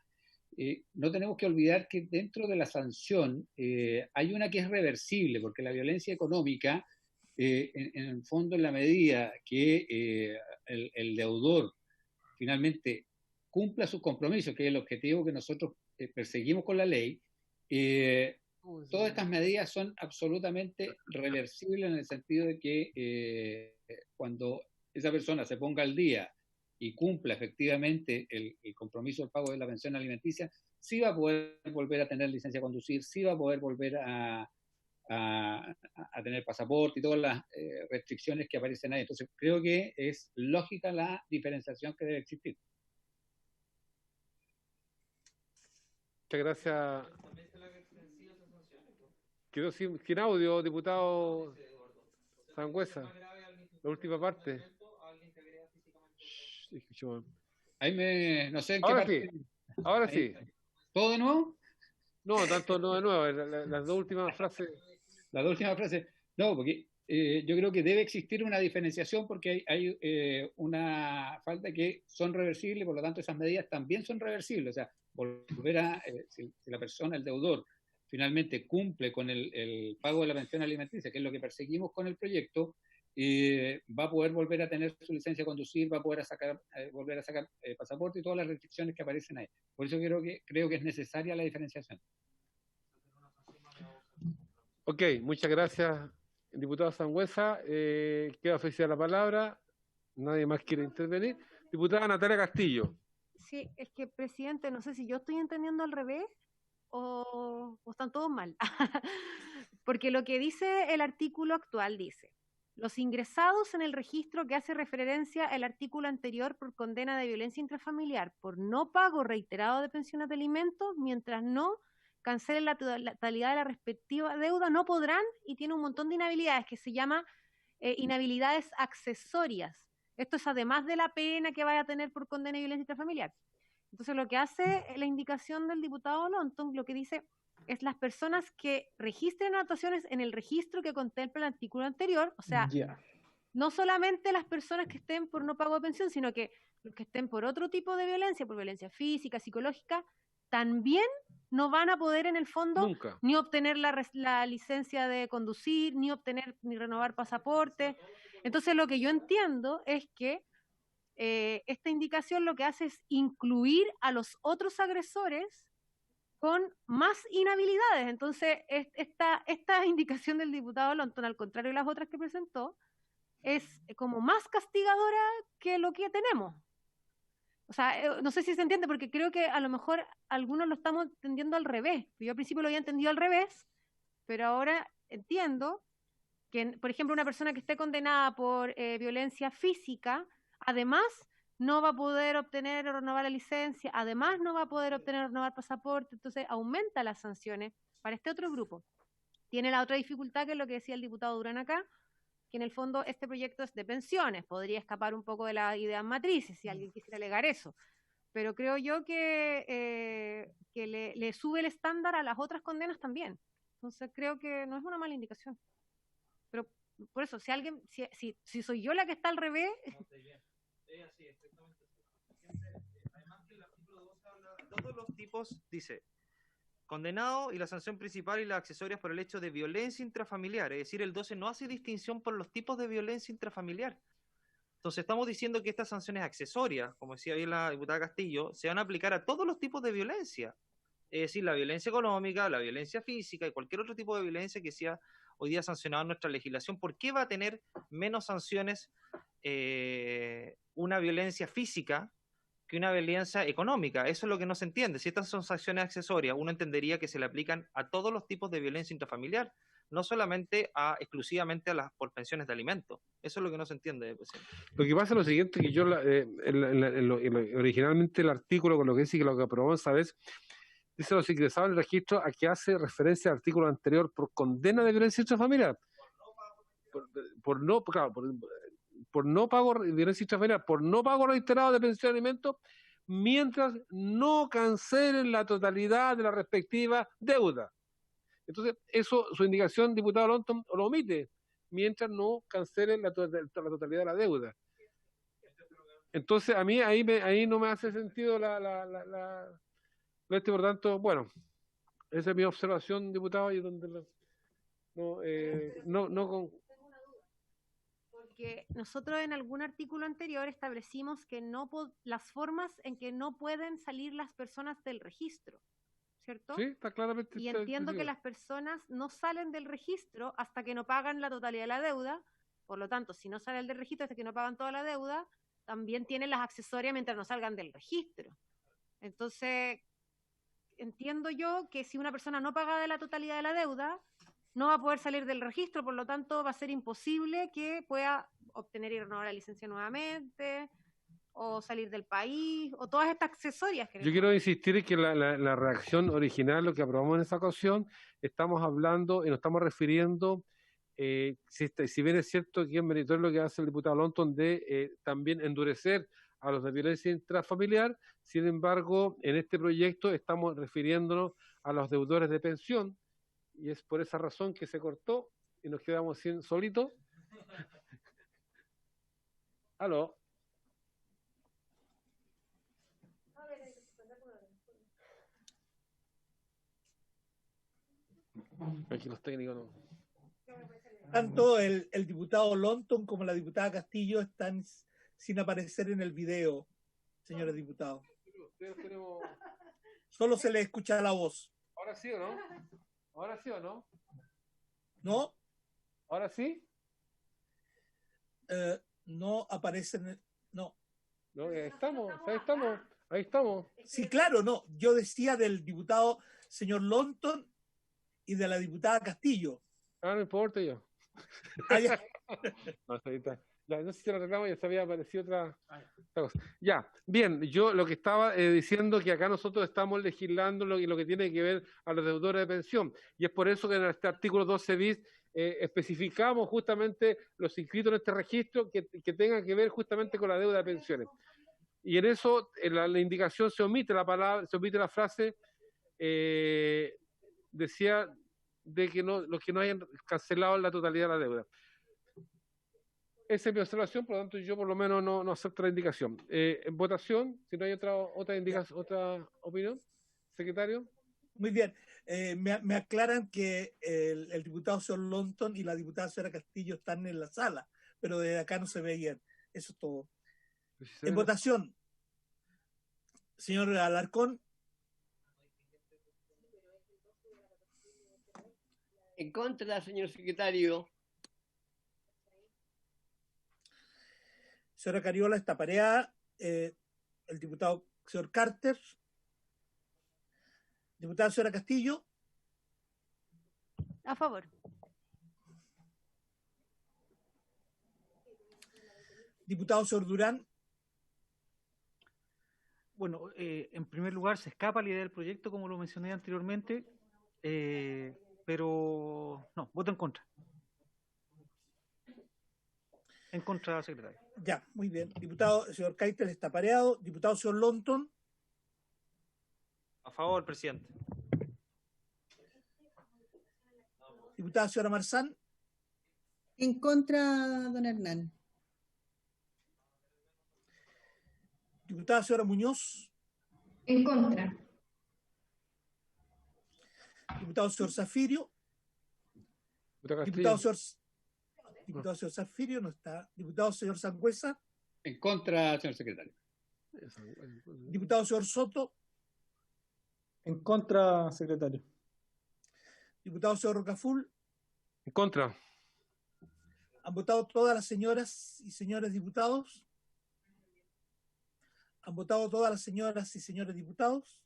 no tenemos que olvidar que dentro de la sanción hay una que es reversible, porque la violencia económica, en el fondo, en la medida que el deudor finalmente cumpla sus compromisos, que es el objetivo que nosotros perseguimos con la ley, todas estas medidas son absolutamente reversibles en el sentido de que cuando esa persona se ponga al día y cumpla efectivamente el compromiso del pago de la pensión alimenticia, sí va a poder volver a tener licencia de conducir, sí va a poder volver a tener pasaporte y todas las restricciones que aparecen ahí. Entonces creo que es lógica la diferenciación que debe existir. Muchas gracias. Quedó sin audio, diputado Sangüesa. La última parte. Ahí no sé en qué parte. Ahora sí. ¿Todo de nuevo? No, tanto no de nuevo. Las dos últimas frases. Las dos últimas frases. No, porque yo creo que debe existir una diferenciación porque hay una falta que son reversibles, por lo tanto esas medidas también son reversibles. O sea, volver a, si la persona, el deudor, finalmente cumple con el pago de la pensión alimenticia, que es lo que perseguimos con el proyecto, va a poder volver a tener su licencia de conducir, va a poder volver a sacar pasaporte y todas las restricciones que aparecen ahí. Por eso creo que es necesaria la diferenciación. Ok, muchas gracias, diputado Sangüesa. Queda oficial la palabra. Nadie más quiere intervenir. Diputada Natalia Castillo. Sí, es que, presidente, no sé si yo estoy entendiendo al revés o están todos mal. Porque lo que dice el artículo actual dice: los ingresados en el registro que hace referencia el artículo anterior por condena de violencia intrafamiliar por no pago reiterado de pensiones de alimentos, mientras no cancelen la totalidad de la respectiva deuda, no podrán, y tiene un montón de inhabilidades que se llama inhabilidades accesorias. Esto es además de la pena que vaya a tener por condena de violencia intrafamiliar. Entonces, lo que hace la indicación del diputado Lonton, lo que dice es las personas que registren actuaciones en el registro que contempla el artículo anterior, o sea, no solamente las personas que estén por no pago de pensión, sino que los que estén por otro tipo de violencia, por violencia física, psicológica, también no van a poder en el fondo ni obtener la licencia de conducir, ni renovar pasaporte. Entonces, lo que yo entiendo es que esta indicación lo que hace es incluir a los otros agresores con más inhabilidades. Entonces, esta indicación del diputado Lonton, al contrario de las otras que presentó, es como más castigadora que lo que tenemos. O sea, no sé si se entiende, porque creo que a lo mejor algunos lo estamos entendiendo al revés. Yo al principio lo había entendido al revés, pero ahora entiendo que, por ejemplo, una persona que esté condenada por violencia física, además no va a poder obtener o renovar la licencia, además no va a poder obtener o renovar pasaporte, entonces aumenta las sanciones para este otro grupo. Tiene la otra dificultad, que es lo que decía el diputado Durán acá, que en el fondo este proyecto es de pensiones, podría escapar un poco de las ideas matrices, si alguien quisiera alegar eso, pero creo yo que le sube el estándar a las otras condenas también. Entonces creo que no es una mala indicación. Pero por eso, si soy yo la que está al revés... Sí, exactamente. Además que el artículo 12 habla de todos los tipos, dice, condenado y la sanción principal y las accesorias por el hecho de violencia intrafamiliar. Es decir, el 12 no hace distinción por los tipos de violencia intrafamiliar. Entonces estamos diciendo que estas sanciones accesorias, como decía bien la diputada Castillo, se van a aplicar a todos los tipos de violencia. Es decir, la violencia económica, la violencia física y cualquier otro tipo de violencia que sea hoy día sancionado en nuestra legislación. ¿Por qué va a tener menos sanciones una violencia física que una violencia económica? Eso es lo que no se entiende. Si estas son sanciones accesorias, uno entendería que se le aplican a todos los tipos de violencia intrafamiliar, no solamente exclusivamente a las por pensiones de alimentos. Eso es lo que no se entiende, presidente. Lo que pasa es lo siguiente, que yo originalmente el artículo con lo que dice que lo que aprobamos esa vez dice los ingresados en el registro a que hace referencia al artículo anterior por condena de violencia intrafamiliar. Por no pago de violencia intrafamiliar, por no pago reiterado de pensión de alimentos, mientras no cancelen la totalidad de la respectiva deuda. Entonces, eso, su indicación, diputado Lonton, lo omite, mientras no cancelen la totalidad de la deuda. Entonces, a mí ahí no me hace sentido por tanto, bueno, esa es mi observación, diputado, y donde porque nosotros en algún artículo anterior establecimos que las formas en que no pueden salir las personas del registro, ¿cierto? Sí, está claramente. Y entiendo que las personas no salen del registro hasta que no pagan la totalidad de la deuda. Por lo tanto, si no salen del registro hasta que no pagan toda la deuda, también tienen las accesorias mientras no salgan del registro. Entonces, entiendo yo que si una persona no paga de la totalidad de la deuda, no va a poder salir del registro, por lo tanto va a ser imposible que pueda obtener y renovar la licencia nuevamente, o salir del país, o todas estas accesorias. Yo quiero insistir en que la reacción original, lo que aprobamos en esa ocasión, estamos hablando y nos estamos refiriendo, si bien es cierto que es meritorio lo que hace el diputado Lonton de también endurecer a los de violencia intrafamiliar, sin embargo, en este proyecto estamos refiriéndonos a los deudores de pensión, y es por esa razón que se cortó y nos quedamos solitos. ¿Aló? Aquí los técnicos no. Tanto el diputado Lonton como la diputada Castillo están sin aparecer en el video, señores diputados. Solo se les escucha la voz. ¿Ahora sí o no? ¿Ahora sí o no? ¿No? ¿Ahora sí? No aparecen, no. No, estamos. Ahí estamos. Sí, claro, no. Yo decía del diputado señor Lonton y de la diputada Castillo. Ah, no importa yo. Ah, ya. No, ahí está. Ya, no sé si se lo reclamo, ya se había aparecido otra cosa. Ya, bien, yo lo que estaba diciendo que acá nosotros estamos legislando lo que tiene que ver a los deudores de pensión. Y es por eso que en este artículo 12 bis especificamos justamente los inscritos en este registro que tengan que ver justamente con la deuda de pensiones. Y en eso, en la indicación se omite la palabra, se omite la frase, decía de que los que no hayan cancelado la totalidad de la deuda. Esa es mi observación, por lo tanto yo por lo menos no acepto la indicación. En votación, si no hay otra indicación, otra opinión, secretario. Muy bien. Me aclaran que el diputado señor Lonton y la diputada señora Castillo están en la sala, pero desde acá no se veían. Eso es todo. En votación, señor Alarcón. En contra, señor secretario. Señora Cariola está pareada. El diputado señor Carter. Diputada señora Castillo. A favor. Diputado señor Durán. Bueno, en primer lugar se escapa la idea del proyecto, como lo mencioné anteriormente, pero no, voto en contra. En contra, secretario. Ya, muy bien. Diputado señor Keitel está pareado. Diputado señor Lonton. A favor, presidente. Diputada señora Marzán. En contra, don Hernán. Diputada señora Muñoz. En contra. Diputado señor Zafirio. Diputado señor Zafirio no está. Diputado señor Sangüesa. En contra, señor secretario. Diputado señor Soto. En contra, secretario. Diputado señor Rocaful. En contra. ¿Han votado todas las señoras y señores diputados? ¿Han votado todas las señoras y señores diputados?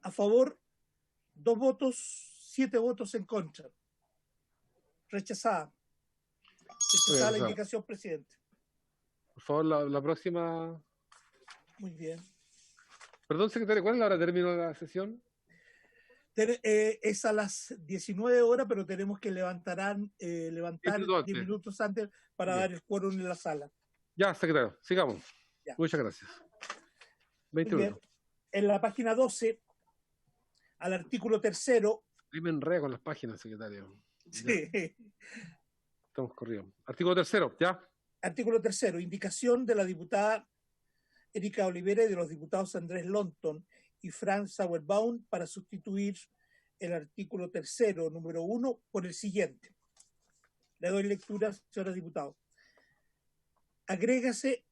A favor, 2 votos, 7 votos en contra. Rechazada. Rechazada la indicación, presidente. Por favor, la próxima. Muy bien. Perdón, secretario, ¿cuál es la hora de término de la sesión? Es a las 19 horas, pero tenemos que levantar 10 minutos antes para dar el quórum en la sala. Ya, secretario, sigamos. Ya. Muchas gracias. 21. En la página 12, al artículo 3º. Ahí me enredo con las páginas, secretario. Sí. Estamos corriendo. Artículo 3º, ya. Artículo 3º, indicación de la diputada Erika Olivera y de los diputados Andrés Lonton y Franz Sauerbaum para sustituir el artículo 3º, número 1, por el siguiente. Le doy lectura, señores diputados. Agréganse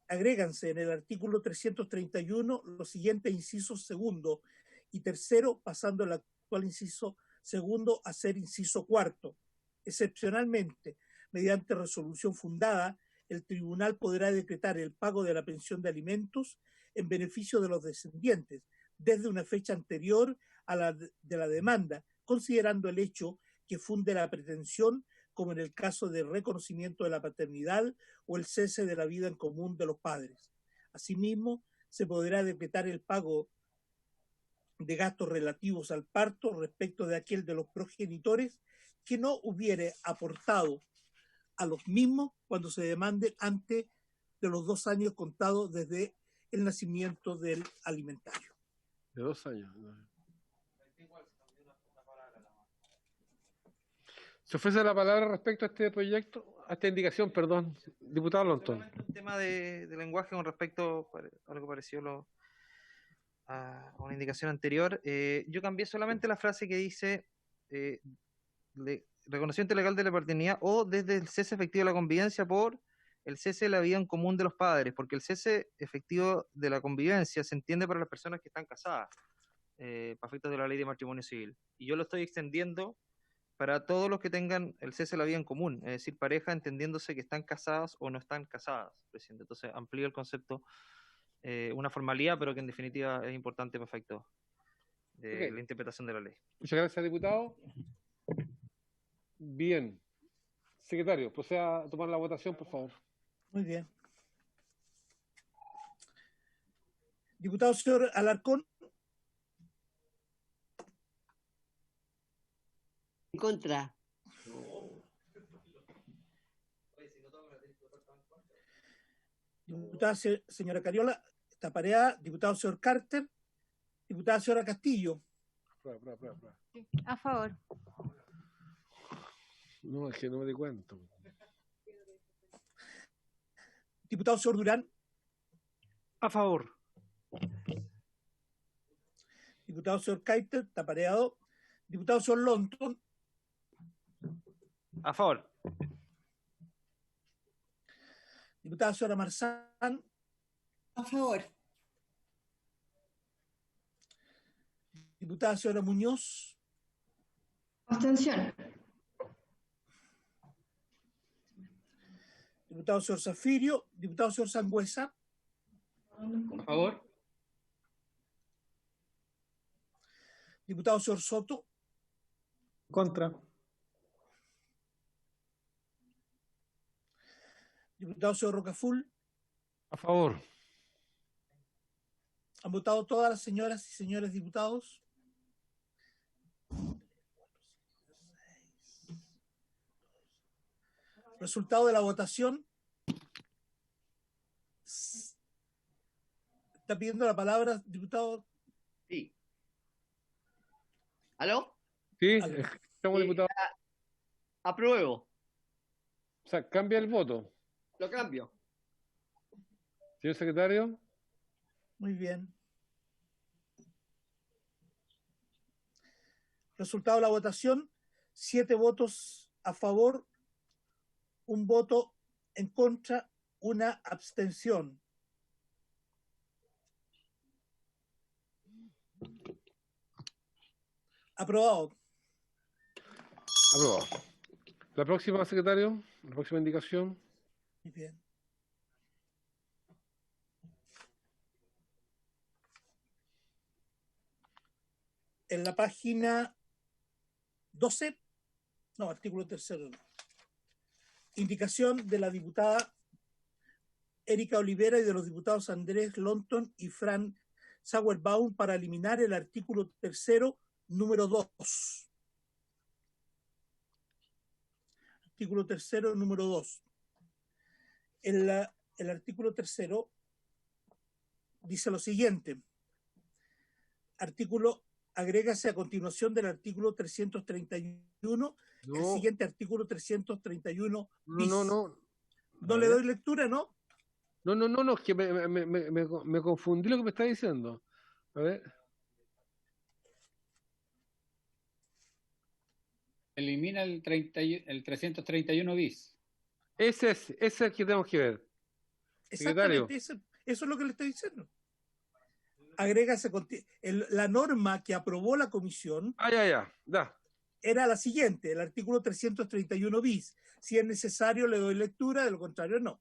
en el artículo 331 los siguientes incisos segundo y tercero, pasando el actual inciso segundo a ser inciso cuarto. Excepcionalmente, mediante resolución fundada, el tribunal podrá decretar el pago de la pensión de alimentos en beneficio de los descendientes desde una fecha anterior a la de la demanda, considerando el hecho que funde la pretensión, como en el caso del reconocimiento de la paternidad o el cese de la vida en común de los padres. Asimismo, se podrá decretar el pago de gastos relativos al parto respecto de aquel de los progenitores que no hubiere aportado a los mismos cuando se demande antes de los 2 años contados desde el nacimiento del alimentario. De 2 años. ¿Se ofrece la palabra respecto a este proyecto? A esta indicación, perdón, diputado Lonton. Un tema de lenguaje con respecto a algo parecido a una indicación anterior. Yo cambié solamente la frase que dice reconocimiento legal de la paternidad o desde el cese efectivo de la convivencia por el cese de la vida en común de los padres, porque el cese efectivo de la convivencia se entiende para las personas que están casadas, para efectos de la ley de matrimonio civil. Y yo lo estoy extendiendo para todos los que tengan el cese de la vida en común, es decir, pareja entendiéndose que están casadas o no están casadas, presidente. Entonces amplía el concepto, una formalidad, pero que en definitiva es importante para efectos de la interpretación de la ley. Muchas gracias, diputado. Bien. Secretario, proceda a tomar la votación, por favor. Muy bien. Diputado señor Alarcón. En contra. Diputada señora Cariola, está pareada. Diputado señor Carter. Diputada señora Castillo. A favor. No, es que no me di cuenta. Diputado señor Durán. A favor. Diputado señor Kaiter, está pareado. Diputado señor Lonton. A favor. Diputada señora Marzán. A favor. Diputada señora Muñoz. Abstención. Diputado señor Zafirio. Diputado señor Sangüesa. A favor. Diputado señor Soto. Contra. Diputado señor Rocaful. A favor. ¿Han votado todas las señoras y señores diputados? Resultado de la votación. ¿Está pidiendo la palabra, diputado? Sí. ¿Aló? Sí, estamos diputado. Apruebo. O sea, cambia el voto. Lo cambio. Señor secretario. Muy bien. Resultado de la votación, 7 votos a favor, 1 voto en contra, 1 abstención. Aprobado. Aprobado. La próxima, secretario. La próxima indicación. Muy bien. En la página 12, no, artículo 3º, no. Indicación de la diputada Erika Olivera y de los diputados Andrés Lonton y Fran Sauerbaum para eliminar el artículo 3º, número 2. Artículo 3º, número 2. El artículo 3º dice lo siguiente. Agrégase a continuación del artículo 331, el siguiente artículo 331 bis. No. ¿No le doy lectura, no? No, es que me confundí lo que me está diciendo. A ver. Elimina el 331 bis. Ese es el que tenemos que ver. Exactamente, eso es lo que le estoy diciendo. Agrégase la norma que aprobó la comisión. Ya. Era la siguiente, el artículo 331 bis. Si es necesario le doy lectura, de lo contrario no.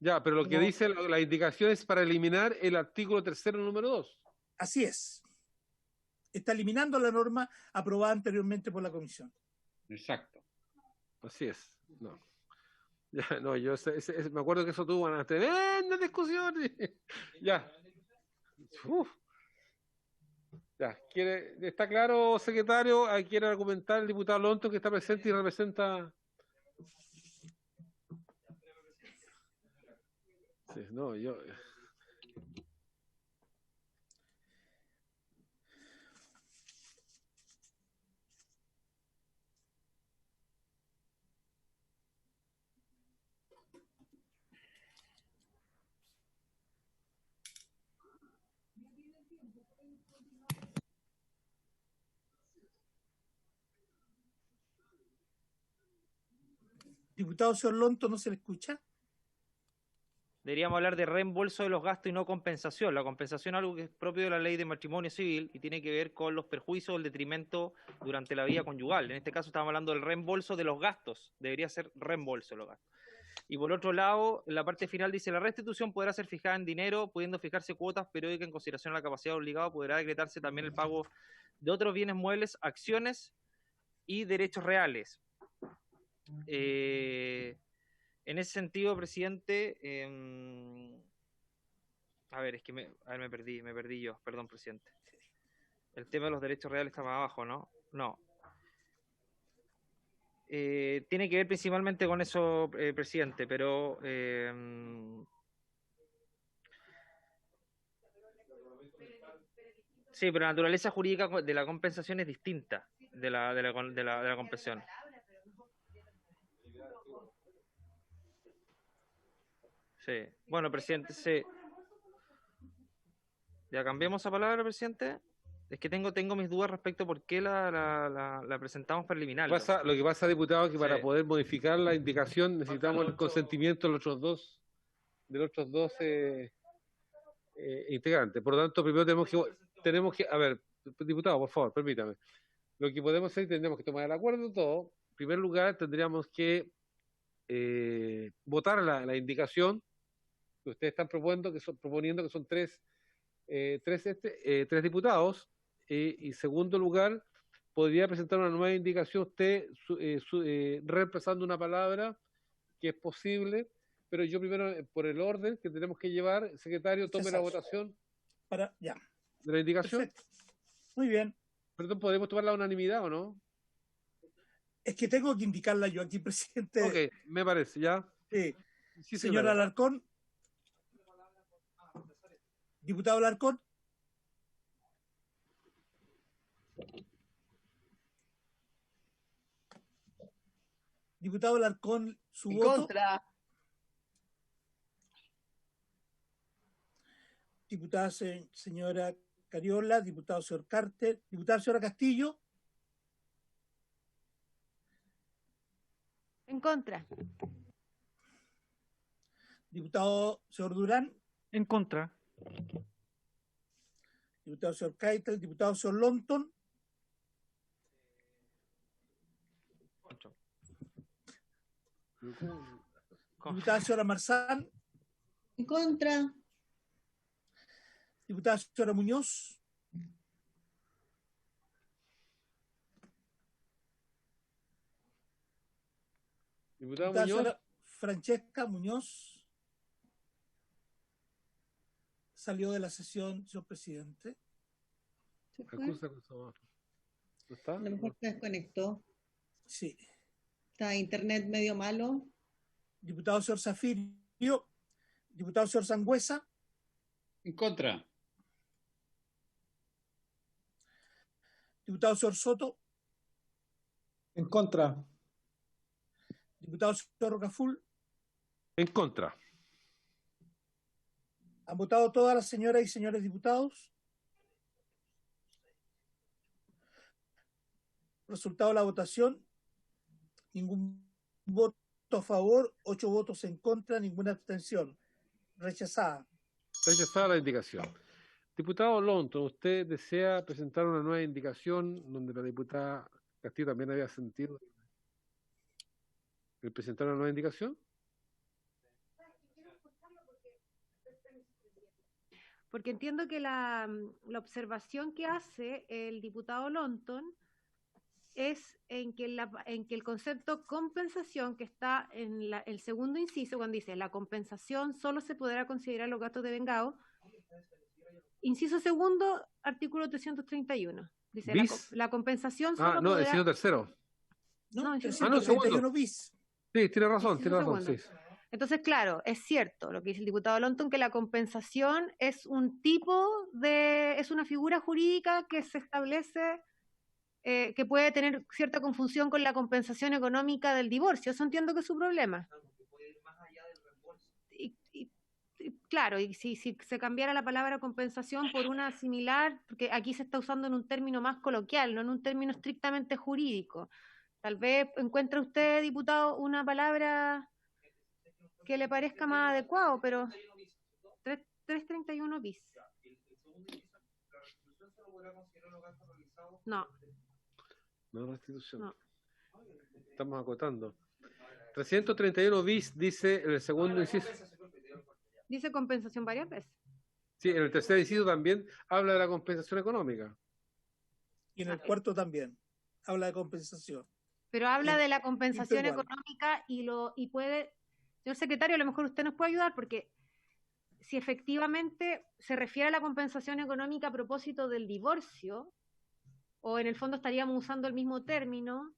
Ya, pero lo que dice la indicación es para eliminar el artículo 3º, número 2. Así es. Está eliminando la norma aprobada anteriormente por la comisión. Exacto. Así es. No. Ya, no, yo me acuerdo que eso tuvo una tremenda discusión. Ya. Ya. ¿Está claro, secretario? ¿Quiere argumentar el diputado Lonto que está presente y representa? Sí, no, yo. Diputado señor Lonto, ¿no se le escucha? Deberíamos hablar de reembolso de los gastos y no compensación. La compensación es algo que es propio de la ley de matrimonio civil y tiene que ver con los perjuicios o el detrimento durante la vida conyugal. En este caso estamos hablando del reembolso de los gastos. Debería ser reembolso de los gastos. Y por otro lado, en la parte final dice, la restitución podrá ser fijada en dinero, pudiendo fijarse cuotas periódicas en consideración a la capacidad obligada, podrá decretarse también el pago de otros bienes muebles, acciones y derechos reales. En ese sentido, presidente, a ver, es que me perdí yo, perdón, presidente. El tema de los derechos reales está más abajo, ¿no? No. Tiene que ver principalmente con eso, presidente, pero sí, pero la naturaleza jurídica de la compensación es distinta de la compensación. Sí. Bueno, presidente, sí. Ya cambiamos esa palabra, presidente. Es que tengo mis dudas respecto a por qué la presentamos preliminar. Lo que pasa, diputado, es que para Sí. poder modificar la indicación necesitamos el consentimiento de los otros dos integrantes. Por lo tanto, primero tenemos que, a ver, diputado, por favor, permítame. Lo que podemos hacer, tendríamos que tomar el acuerdo todo. En primer lugar, tendríamos que votar la indicación que ustedes están proponiendo, que son tres diputados. Y en segundo lugar, podría presentar una nueva indicación usted reemplazando una palabra que es posible, pero yo primero, por el orden que tenemos que llevar, secretario, tome la votación de la indicación. Perfecto. Muy bien. Perdón, ¿podemos tomar la unanimidad o no? Es que tengo que indicarla yo aquí, presidente. Ok, me parece, ¿ya? Sí. Sí, Señor Alarcón. Diputado Alarcón. Diputado Alarcón, su En voto. contra. Diputada señora Cariola, diputado señor Carter, diputada señora Castillo. En contra. Diputado señor Durán. En contra. Diputado señor Keitel, diputado señor Lonton. Diputada señora Marzán. En contra. Diputada señora Muñoz. Diputada Muñoz. Francesca Muñoz. Salió de la sesión, señor presidente. ¿Se fue? ¿No está? A lo mejor se desconectó. Sí. Está internet medio malo. Diputado señor Zafirio. Diputado señor Sangüesa. En contra. Diputado señor Soto. En contra. Diputado señor Rocaful. En contra. ¿Han votado todas las señoras y señores diputados? Resultado de la votación. Ningún voto a favor, 8 votos en contra, ninguna abstención. Rechazada. Rechazada la indicación. Diputado Lonton, ¿usted desea presentar una nueva indicación donde la diputada Castillo también había sentido el presentar una nueva indicación? Porque entiendo que la observación que hace el diputado Lonton es en que el concepto compensación, que está en el segundo inciso, cuando dice la compensación solo se podrá considerar los gastos de vengado, inciso segundo, artículo 331. Dice la compensación solo podrá... el inciso tercero. No, segundo. Bis. Sí, tiene razón, Sí. Entonces, claro, es cierto lo que dice el diputado Lonton, que la compensación es es una figura jurídica que se establece, que puede tener cierta confusión con la compensación económica del divorcio. Eso entiendo que es su problema. Claro, y si se cambiara la palabra compensación por una similar, porque aquí se está usando en un término más coloquial, no en un término estrictamente jurídico. Tal vez encuentre usted, diputado, una palabra que le parezca más adecuado, pero 331 bis. No. No restitución. No. Estamos acotando. 331 bis dice el segundo inciso. Dice compensación varias veces. Sí, en el tercer inciso también habla de la compensación económica. Y en el cuarto también habla de compensación. Pero habla de la compensación económica y puede, señor secretario, a lo mejor usted nos puede ayudar, porque si efectivamente se refiere a la compensación económica a propósito del divorcio, o en el fondo estaríamos usando el mismo término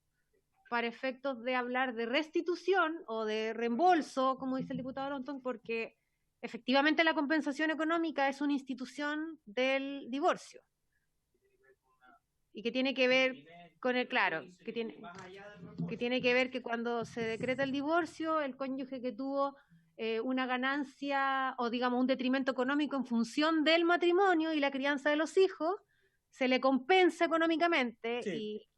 para efectos de hablar de restitución o de reembolso, como dice el diputado Lonton, porque efectivamente la compensación económica es una institución del divorcio y que tiene que ver con el, claro, que tiene que ver que cuando se decreta el divorcio, el cónyuge que tuvo una ganancia o digamos un detrimento económico en función del matrimonio y la crianza de los hijos, se le compensa económicamente. Sí. Y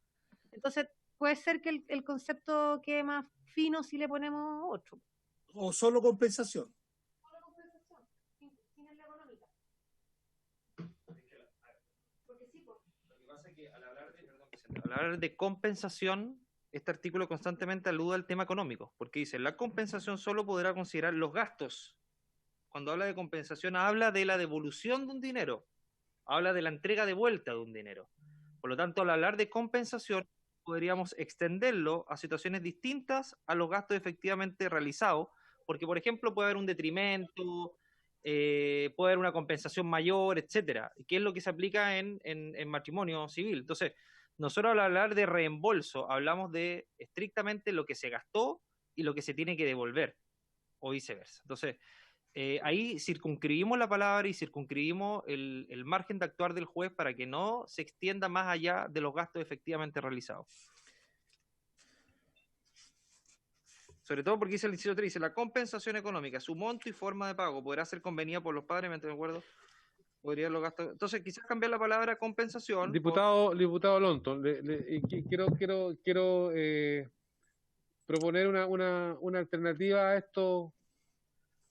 entonces puede ser que el concepto quede más fino si le ponemos otro. O solo compensación. Solo compensación, sin el económica. Porque sí, porque... Lo que pasa es que al hablar de compensación, este artículo constantemente alude al tema económico, porque dice, la compensación solo podrá considerar los gastos. Cuando habla de compensación, habla de la devolución de un dinero, habla de la entrega de vuelta de un dinero. Por lo tanto, al hablar de compensación, podríamos extenderlo a situaciones distintas a los gastos efectivamente realizados, porque, por ejemplo, puede haber un detrimento, puede haber una compensación mayor, etcétera, que es lo que se aplica en matrimonio civil. Entonces, nosotros al hablar de reembolso, hablamos de estrictamente lo que se gastó y lo que se tiene que devolver, o viceversa. Entonces, ahí circunscribimos la palabra y circunscribimos el margen de actuar del juez para que no se extienda más allá de los gastos efectivamente realizados. Sobre todo porque dice el inciso 3, dice, la compensación económica, su monto y forma de pago podrá ser convenida por los padres, ¿me acuerdo? Podría los gastos. Entonces, quizás cambiar la palabra compensación. Diputado Lonton, quiero proponer una alternativa a esto,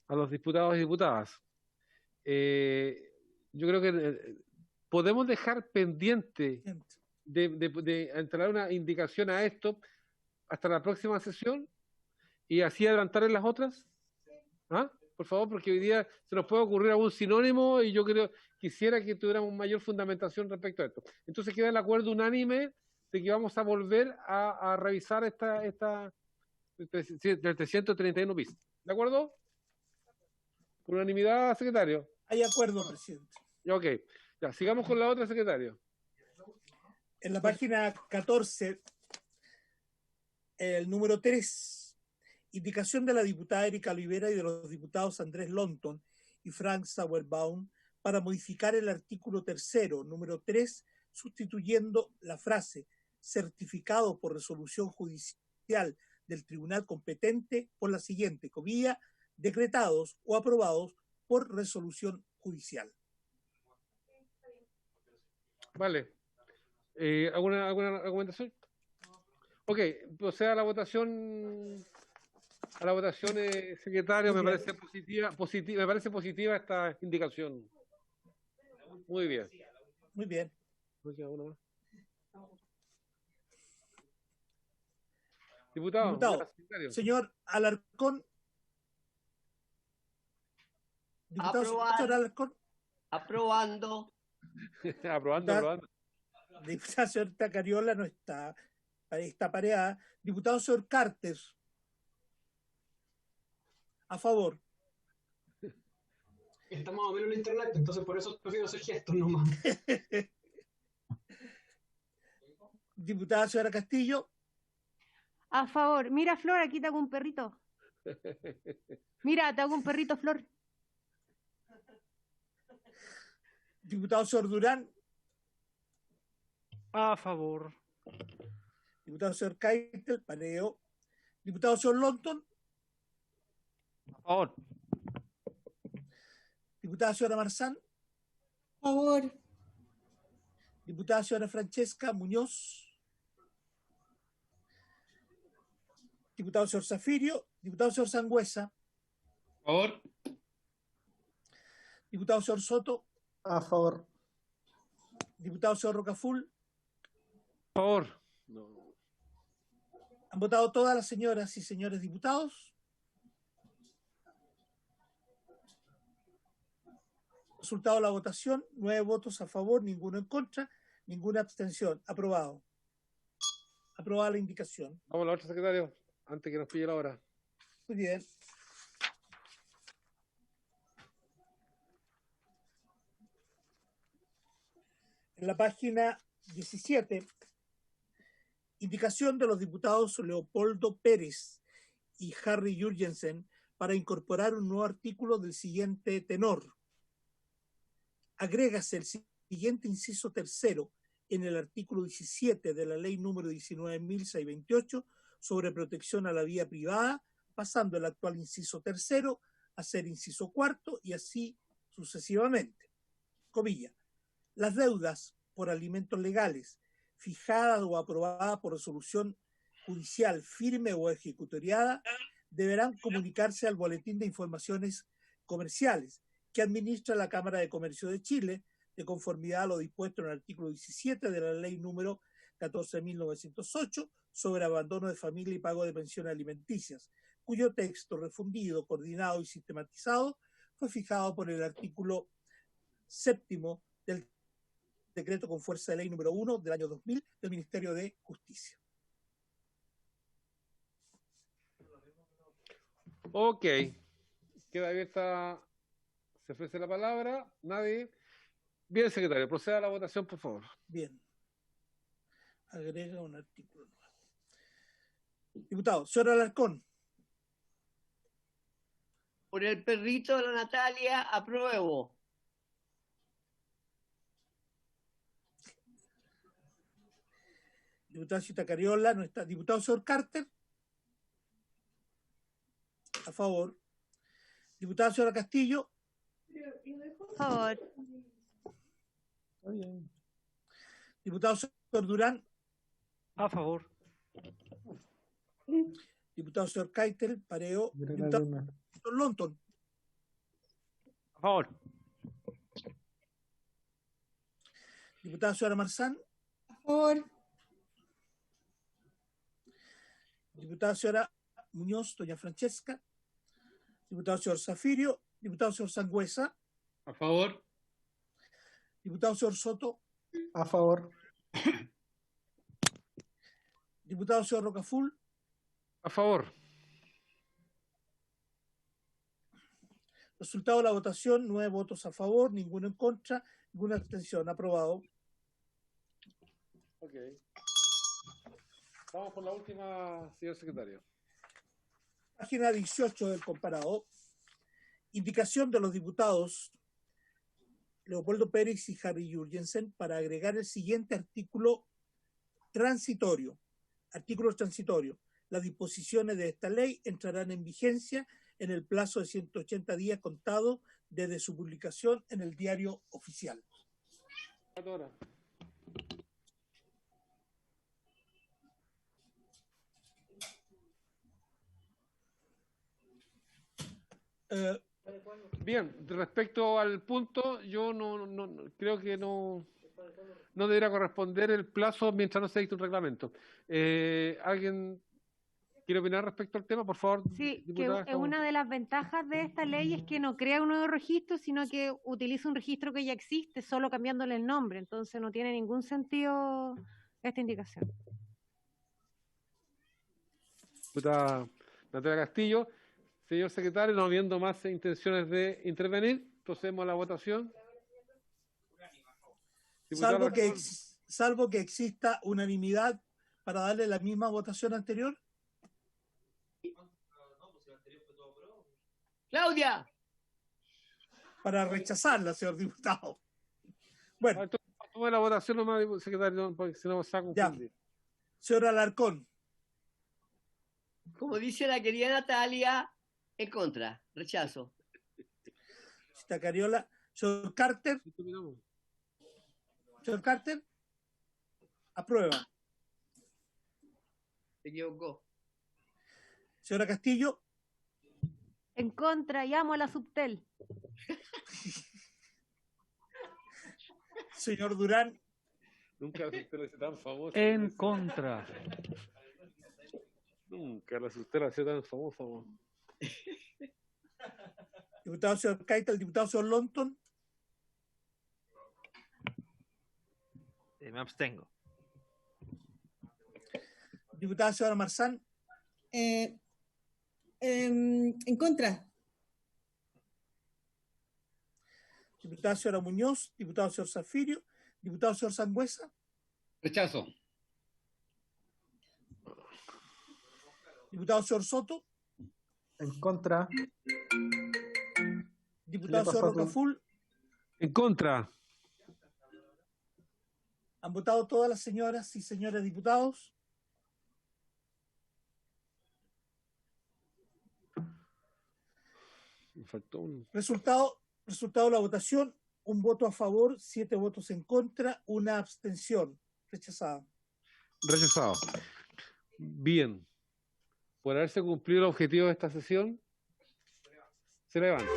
a los diputados y diputadas. Yo creo que podemos dejar pendiente de entrar una indicación a esto hasta la próxima sesión y así adelantar en las otras. ¿Ah? Por favor, porque hoy día se nos puede ocurrir algún sinónimo y yo quisiera que tuviéramos mayor fundamentación respecto a esto. Entonces queda el acuerdo unánime de que vamos a volver a revisar esta del 331 bis. ¿De acuerdo? ¿Por unanimidad, secretario? Hay acuerdo, presidente. Ok. Ya, sigamos con la otra, secretario. En la página 14, el número 3, indicación de la diputada Erika Olivera y de los diputados Andrés Lonton y Frank Sauerbaum para modificar el artículo 3º, número 3, sustituyendo la frase certificado por resolución judicial del tribunal competente por la siguiente, comilla, decretados o aprobados por resolución judicial. Vale. ¿Alguna argumentación? Ok, proceda a la votación. A la votación, secretario, me parece positiva esta indicación. Muy bien. Muy bien. Diputado, señor Alarcón. Aprobando. Aprobando. Diputada señorita Cariola no está pareada. Diputado señor Carter. A favor. Está más o menos en internet, entonces por eso prefiero hacer gestos nomás. Diputada señora Castillo. A favor. Mira, Flor, aquí te hago un perrito. Mira, te hago un perrito, Flor. Diputado señor Durán. A favor. Diputado señor Keitel, pareo. Diputado señor Lonton. A favor. Diputada señora Marzán. A favor. Diputada señora Francesca Muñoz. Diputado señor Zafirio. Diputado señor Sangüesa. A favor. Diputado señor Soto. A favor. Diputado señor Rocaful. A favor. No. ¿Han votado todas las señoras y señores diputados? Resultado de la votación, 9 votos a favor, ninguno en contra, ninguna abstención. Aprobado. Aprobada la indicación. Vamos a la otra, secretario, antes que nos pille la hora. Muy bien. En la página 17, indicación de los diputados Leopoldo Pérez y Harry Jurgensen para incorporar un nuevo artículo del siguiente tenor. Agrégase el siguiente inciso tercero en el artículo 17 de la ley número 19.628 sobre protección a la vida privada, pasando el actual inciso tercero a ser inciso cuarto y así sucesivamente. Comilla. Las deudas por alimentos legales fijadas o aprobadas por resolución judicial firme o ejecutoriada deberán comunicarse al Boletín de Informaciones Comerciales que administra la Cámara de Comercio de Chile, de conformidad a lo dispuesto en el artículo 17 de la ley número 14.908 sobre abandono de familia y pago de pensiones alimenticias, cuyo texto refundido, coordinado y sistematizado fue fijado por el artículo 7º del decreto con fuerza de ley número 1 del año 2000 del Ministerio de Justicia. Ok. Queda abierta. Se ofrece la palabra. Nadie. Bien, secretario, proceda a la votación, por favor. Bien. Agrega un artículo nuevo. Diputado, señor Alarcón. Por el perrito de la Natalia, apruebo. Diputado Cita Cariola, no está. Diputado señor Carter. A favor. Diputado señora Castillo. A favor. Está bien. Diputado señor Durán. A favor. Diputado señor Keitel, Pareo. Diputado señor Lonton. A favor. Diputada señora Marzán. A favor. Diputada señora Muñoz, doña Francesca. Diputado señor Zafirio. Diputado señor Sangüesa. A favor. Diputado señor Soto. A favor. Diputado señor Rocaful. A favor. Resultado de la votación, 9 votos a favor, ninguno en contra, ninguna abstención. Aprobado. Ok. Vamos por la última, señor secretario. Página 18 del comparado. Indicación de los diputados Leopoldo Pérez y Harry Jurgensen para agregar el siguiente artículo transitorio. Artículo transitorio. Las disposiciones de esta ley entrarán en vigencia en el plazo de 180 días contado desde su publicación en el Diario Oficial. Bien, respecto al punto, yo creo que no debería corresponder el plazo mientras no se dicte un reglamento. ¿Alguien quiere opinar respecto al tema, por favor? Sí, diputada, que una de las ventajas de esta ley es que no crea un nuevo registro, sino que utiliza un registro que ya existe, solo cambiándole el nombre. Entonces no tiene ningún sentido esta indicación. Diputada Natalia Castillo. Señor secretario, no habiendo más intenciones de intervenir, procedemos a la votación. Salvo que exista unanimidad para darle la misma votación anterior. Claudia. Para rechazarla, señor diputado. Bueno. Entonces, tome la votación nomás, secretario, porque si no se va a confundir. Señor Alarcón. Como dice la querida Natalia, en contra, rechazo. Cita Cariola. Señor Carter. Señor Carter. Aprueba. Se equivocó. Señora Castillo. En contra, llamo a la Subtel. Señor Durán. Nunca la Subtel ha sido tan famosa. En contra. Nunca la Subtel ha sido tan famosa. Diputado señor Keitel, diputado señor Lonton. Me abstengo. Diputada señora Marzán. En contra. Diputada señora Muñoz, diputado señor Zafirio, diputado señor Sangüesa. Rechazo. Diputado señor Soto. En contra. Diputado señor Rocaful. En contra. ¿Han votado todas las señoras y señores diputados? Me faltó un... Resultado de la votación: 1 voto a favor, 7 votos en contra, 1 abstención. Rechazada. Rechazado. Bien. Por haberse cumplido el objetivo de esta sesión, se levanta.